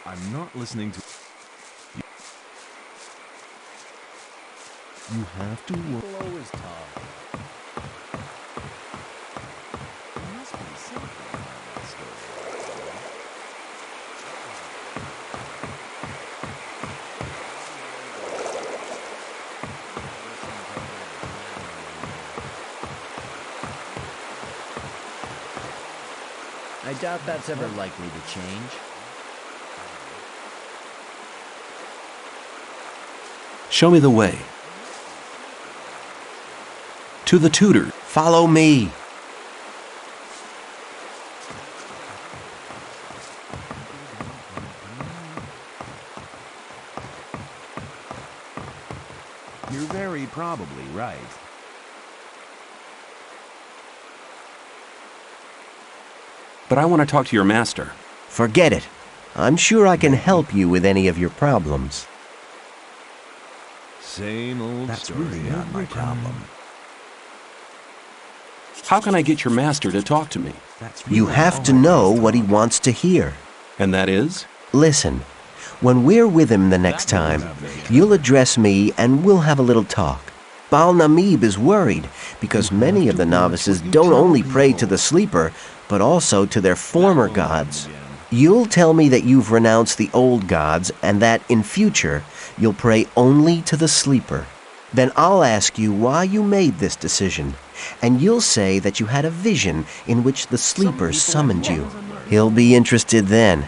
J: I'm not listening to... You have to work... Below is tough. There must be something about that story.
H: I doubt that's ever likely to change.
A: Show me the way. To the tutor.
R: Follow me.
J: You're very probably right.
A: But I want to talk to your master.
R: Forget it. I'm sure I can help you with any of your problems.
J: Same old
Q: That's
J: story.
Q: really not my problem.
A: How can I get your master to talk to me?
R: You have to know what he wants to hear.
A: And that is?
R: Listen, when we're with him the next time, you'll address me and we'll have a little talk. Bal-Namib is worried because many of the novices don't only pray to the sleeper, but also to their former gods. You'll tell me that you've renounced the old gods and that, in future, you'll pray only to the sleeper. Then I'll ask you why you made this decision, and you'll say that you had a vision in which the sleeper summoned you. He'll be interested then.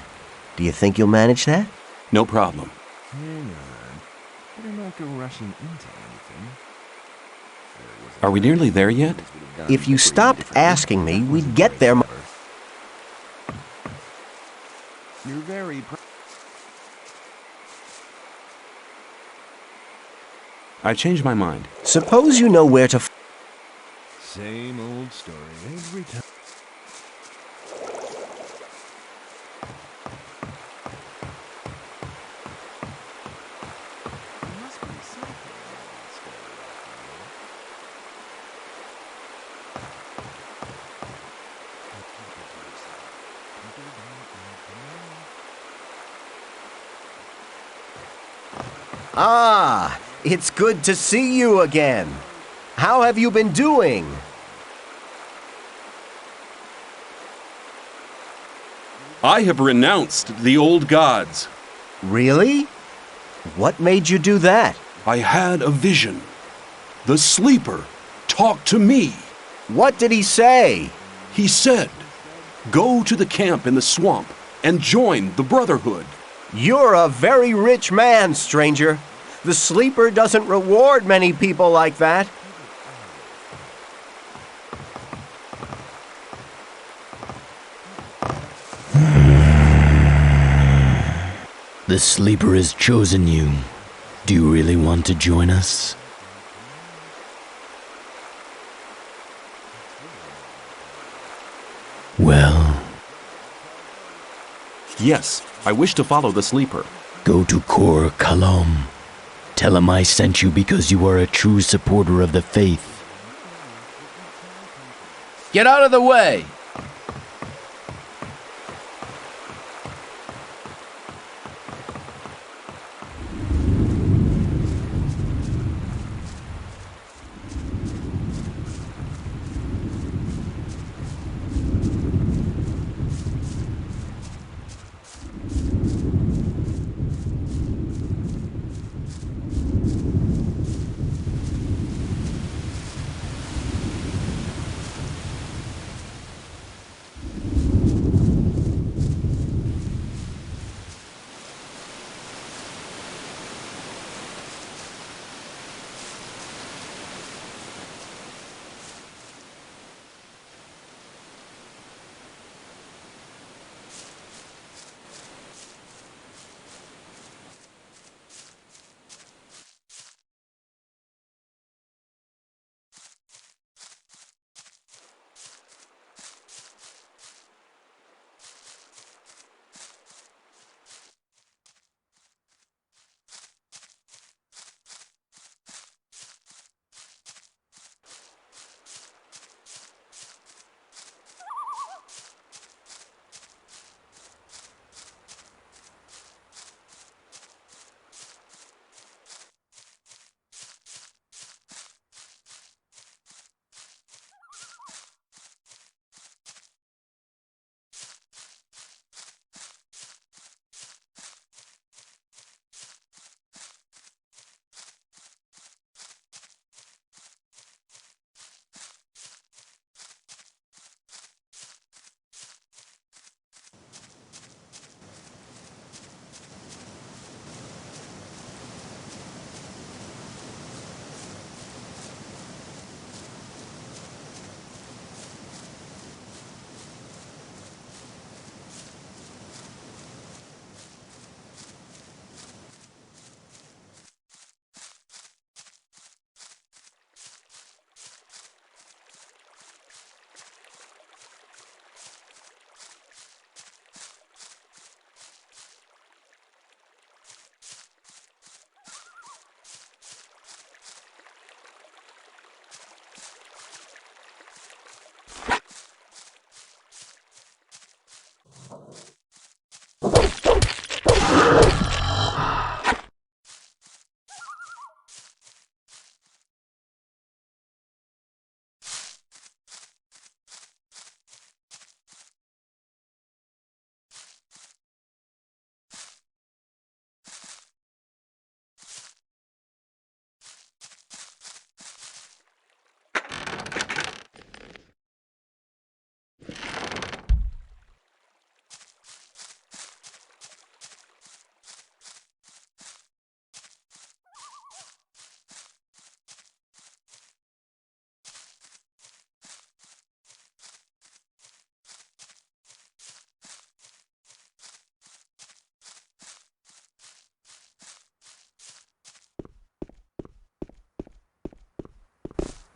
R: Do you think you'll manage that?
A: No problem.
J: Hang on. Better not go rushing into anything.
A: Are we nearly there yet?
R: If you stopped asking me, we'd get there.
J: You're very...
A: I've changed my mind.
R: Suppose you know where to...
J: Same old story every time.
R: Ah, it's good to see you again. How have you been doing?
A: I have renounced the old gods.
R: Really? What made you do that?
A: I had a vision. The sleeper talked to me.
R: What did he say?
A: He said, "Go to the camp in the swamp and join the Brotherhood."
R: You're a very rich man, stranger. The sleeper doesn't reward many people like that.
H: The sleeper has chosen you. Do you really want to join us? Well...
A: Yes, I wish to follow the sleeper.
H: Go to Cor Kalom. Tell him I sent you because you are a true supporter of the faith. Get out of the way!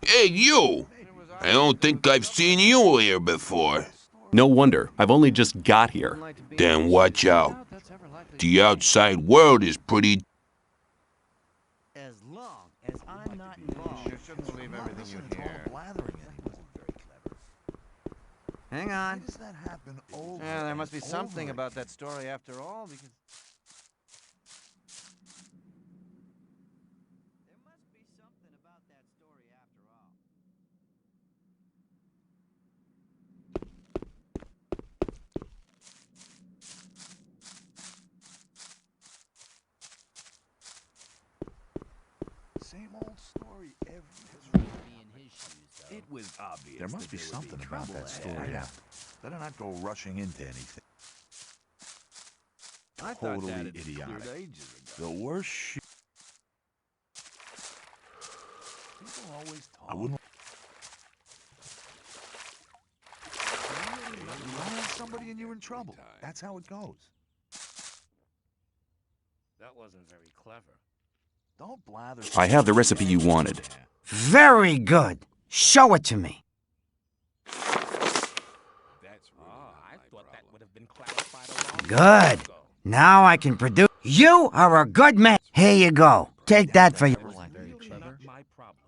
I: Hey, you! I don't think I've seen you here before.
A: No wonder. I've only just got here.
I: Then watch out. The outside world is pretty...
N: As long as I'm not involved.
O: You shouldn't believe everything you hear.
N: Hang on.
J: Why does that happen over
O: Yeah, there must be
J: and
O: something
J: over
O: about that story after all, because...
J: Same old story every time. It was obvious. There must be something about that story. Yeah. Better not go rushing into anything.
L: I thought
J: Totally
L: that had been
J: idiotic.
L: cleared ages ago.
J: The worst shit. People always talk. I wouldn't. Rely on somebody and you're in trouble. That's how it goes.
L: That wasn't very clever.
J: Don't blather.
A: I have the recipe you wanted.
N: Very good. Show it to me.
L: I thought that would have been clarified a long
N: Good.
L: time ago.
N: Now I can produce. You are a good man. Here you go. Take that for you.
L: Not my problem.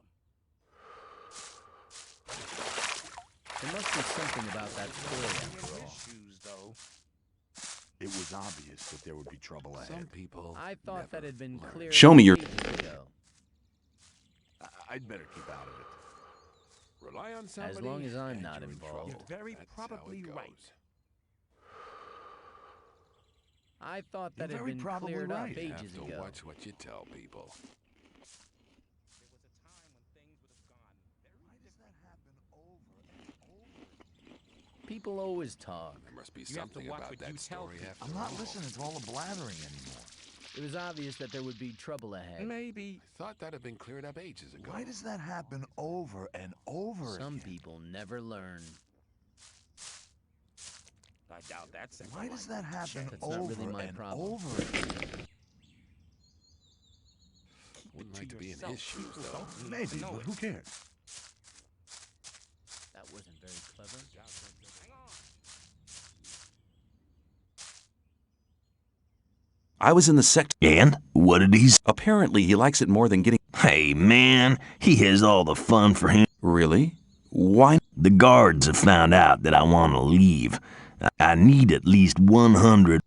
H: There must be something about that story after all.
L: Issues, though.
J: It was obvious that there would be trouble ahead.
H: Some people. I thought that had been clear.
A: Show me your...
J: I'd better keep out of it.
I: Rely on somebody.
H: As long as I'm not involved.
L: You're very probably right.
H: I thought that
J: You're
H: had
J: very
H: been
J: probably
H: cleared
J: right.
H: up ages
I: You have to
H: ago.
I: watch what you tell people.
H: People always talk.
I: There must be
L: You have to
I: something
L: watch
I: about
L: what
I: that
L: you tell
I: story
L: people.
I: after
J: I'm not
I: all.
J: listening to all the blathering anymore.
H: It was obvious that there would be trouble ahead.
L: Maybe.
I: I thought that had been cleared up ages ago.
J: Why does that happen over and over
H: Some
J: again?
H: people never learn.
L: I doubt that's ever
J: Why does that
L: likely to
J: happen
L: change.
H: That's not
J: over
H: really my
J: and
H: problem.
J: over again?
I: Wouldn't like to be in
L: yourself.
I: his shoes,
L: People
I: though.
L: don't need
J: Maybe,
L: to know
J: but
L: it.
J: who cares?
H: That wasn't very clever.
L: Hang on.
A: I was in the sect...
Q: And what did he say?
A: Apparently, he likes it more than getting...
Q: Hey, man, he has all the fun for him.
A: Really? Why?
Q: The guards have found out that I want to leave. I need at least 100.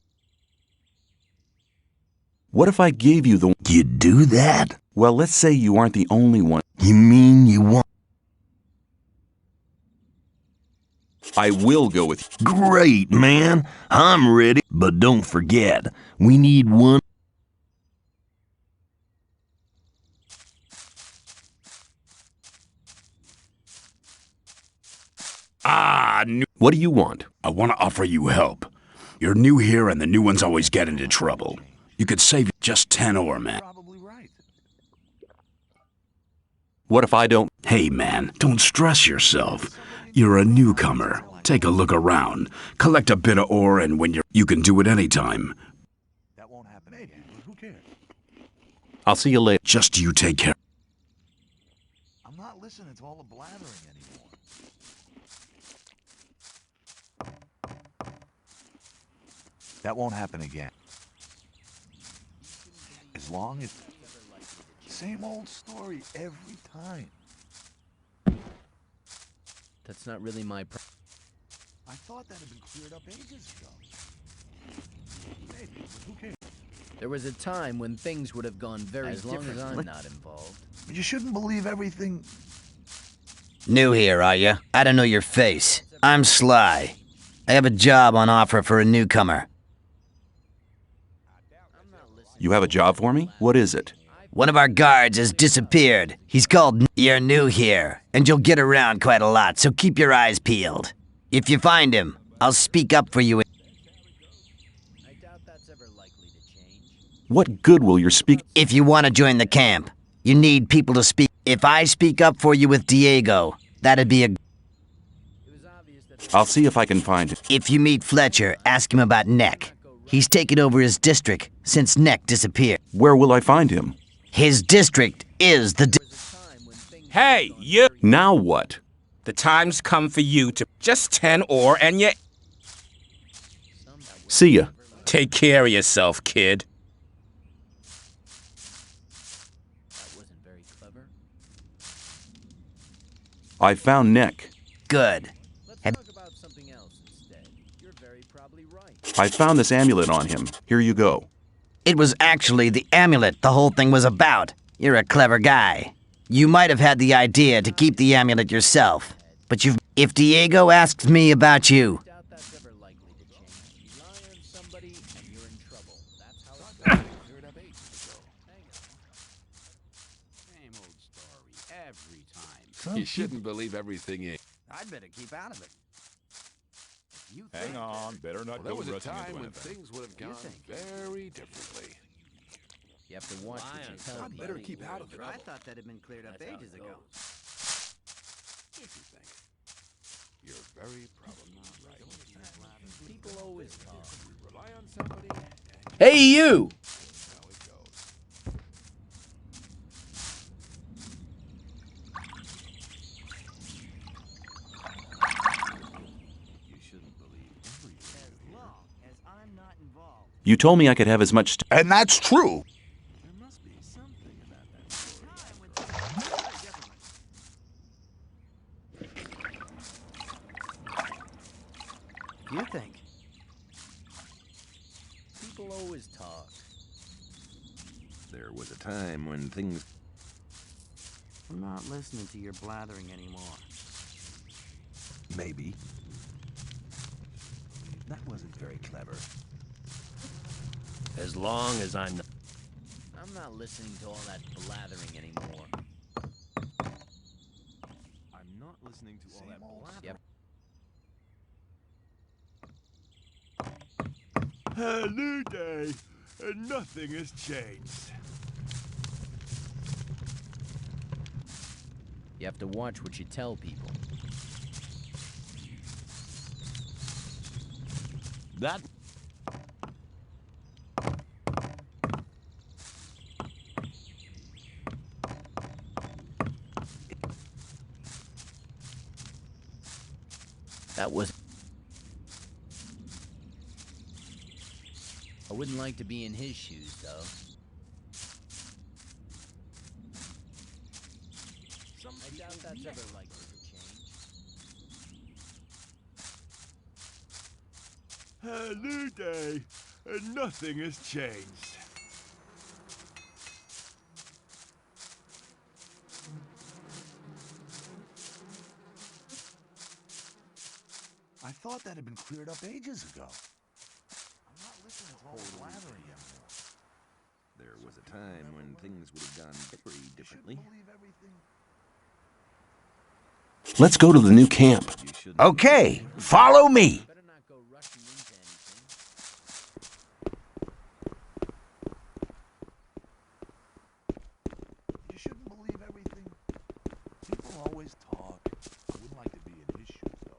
A: What if I gave you the...
Q: You'd do that?
A: Well, let's say you aren't the only one.
Q: You mean you want...
A: I will go with you.
Q: Great, man. I'm ready. But don't forget, we need one...
A: What do you want?
E: I want to offer you help. You're new here and the new ones always get into trouble. You could save just 10 ore, man.
J: Probably right.
A: What if I don't...
E: Hey, man, don't stress yourself. You're a newcomer. Take a look around. Collect a bit of ore, and when you can do it anytime.
J: That won't happen again, but who cares?
A: I'll see you later.
E: Just you take care.
J: I'm not listening to all the blathering anymore. That won't happen again. As long as... Same old story every time.
H: That's not really my problem.
J: I thought that had been cleared up ages ago. Maybe, but who cares?
H: There was a time when things would have gone very different. As long as I'm not involved.
J: But you shouldn't believe everything...
N: New here, are you? I don't know your face. I'm Sly. I have a job on offer for a newcomer.
A: You have a job for me? What is it?
N: One of our guards has disappeared. He's called... You're new here, and you'll get around quite a lot, so keep your eyes peeled. If you find him, I'll speak up for you.
H: I doubt that's ever likely to change.
A: What good will your speak...
N: If you want to join the camp, you need people to speak. If I speak up for you with Diego, that'd be a...
A: I'll see if I can find it.
N: If you meet Fletcher, ask him about Neck. He's taken over his district since Neck disappeared.
A: Where will I find him?
N: His district is the...
E: Hey, you!
A: Now what?
L: The time's come for you to just 10 ore and you...
A: See ya.
L: Take care of yourself, kid.
A: I found Nick.
N: Good.
A: I found this amulet on him. Here you go.
N: It was actually the amulet the whole thing was about. You're a clever guy. You might have had the idea to keep the amulet yourself, but you've... If Diego asks me about you...
S: You shouldn't believe everything you...
O: I'd better keep out of it.
K: Hang on, better not
S: There
K: go
S: was a
K: rushing
S: time
K: into
S: when
K: anything.
S: things would have gone very differently.
O: You have to watch what you tell
K: I'd better keep out of it.
O: I thought that had been cleared up ages ago.
S: If you think. You're very probably right.
O: People always talk.
S: We rely on somebody.
G: Hey, you!
A: You told me I could have as much...
P: And that's true.
K: There must be something about that story.
O: You think? People always talk.
B: There was a time when things...
O: I'm not listening to your blathering anymore.
B: Maybe. That wasn't very clever.
M: As long as I'm not...
O: I'm not listening to all that blathering anymore.
K: I'm not listening to all that blathering.
O: Yep.
K: A new day, and nothing has changed.
O: You have to watch what you tell people.
G: That...
O: That was... I wouldn't like to be in his shoes, though. I doubt that's ever likely to change.
K: A new day, and nothing has changed.
J: I thought that had been cleared up ages ago. I'm not listening to all the blathering anymore.
B: There was a time when things would have gone very differently.
A: Let's go to the new camp.
R: Okay, follow me.
O: Better not go rushing into anything.
J: You shouldn't believe everything. People always talk. I wouldn't like to be in his shoes, though.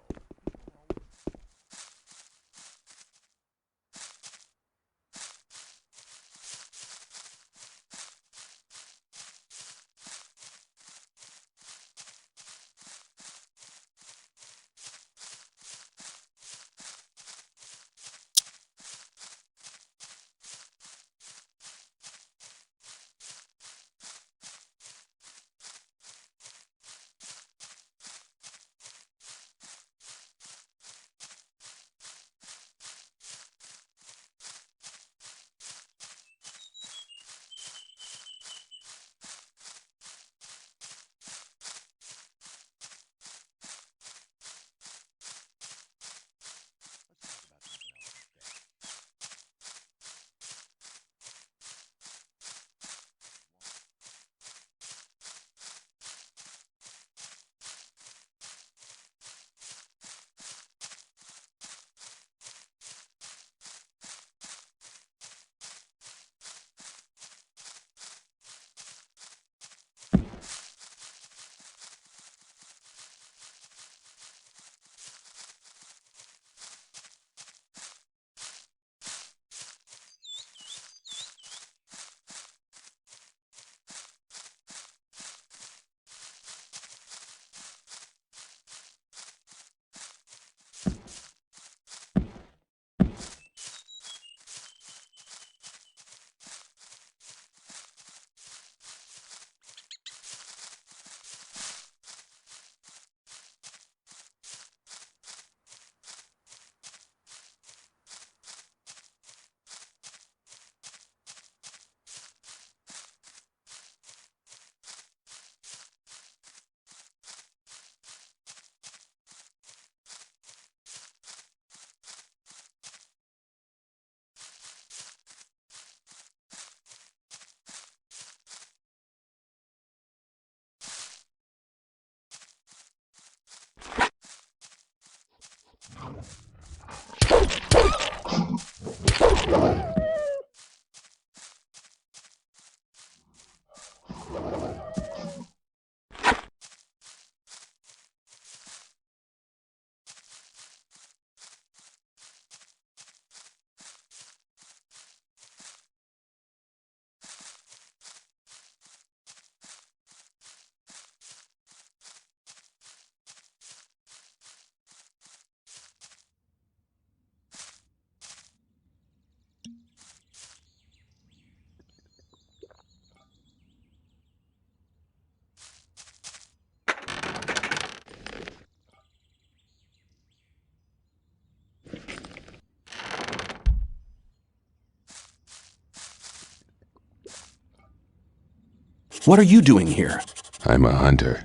A: What are you doing here?
S: I'm a hunter.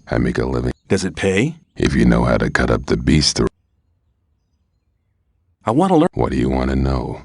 S: I make a living.
A: Does it pay?
S: If you know how to cut up the beast,
A: I want to learn.
S: What do you want to know?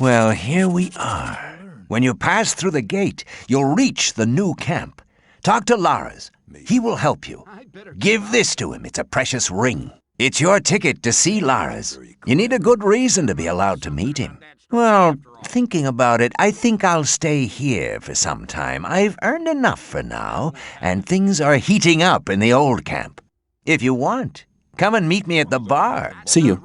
B: Well, here we are. When you pass through the gate, you'll reach the new camp. Talk to Lara's. He will help you. Give this to him. It's a precious ring. It's your ticket to see Lara's. You need a good reason to be allowed to meet him. Well, thinking about it, I think I'll stay here for some time. I've earned enough for now, and things are heating up in the old camp. If you want, come and meet me at the bar.
A: See you.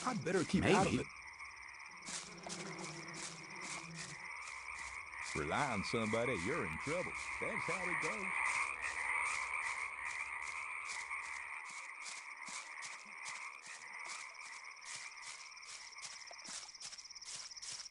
J: I'd better keep out of it. Rely on somebody, you're in trouble. That's how it goes.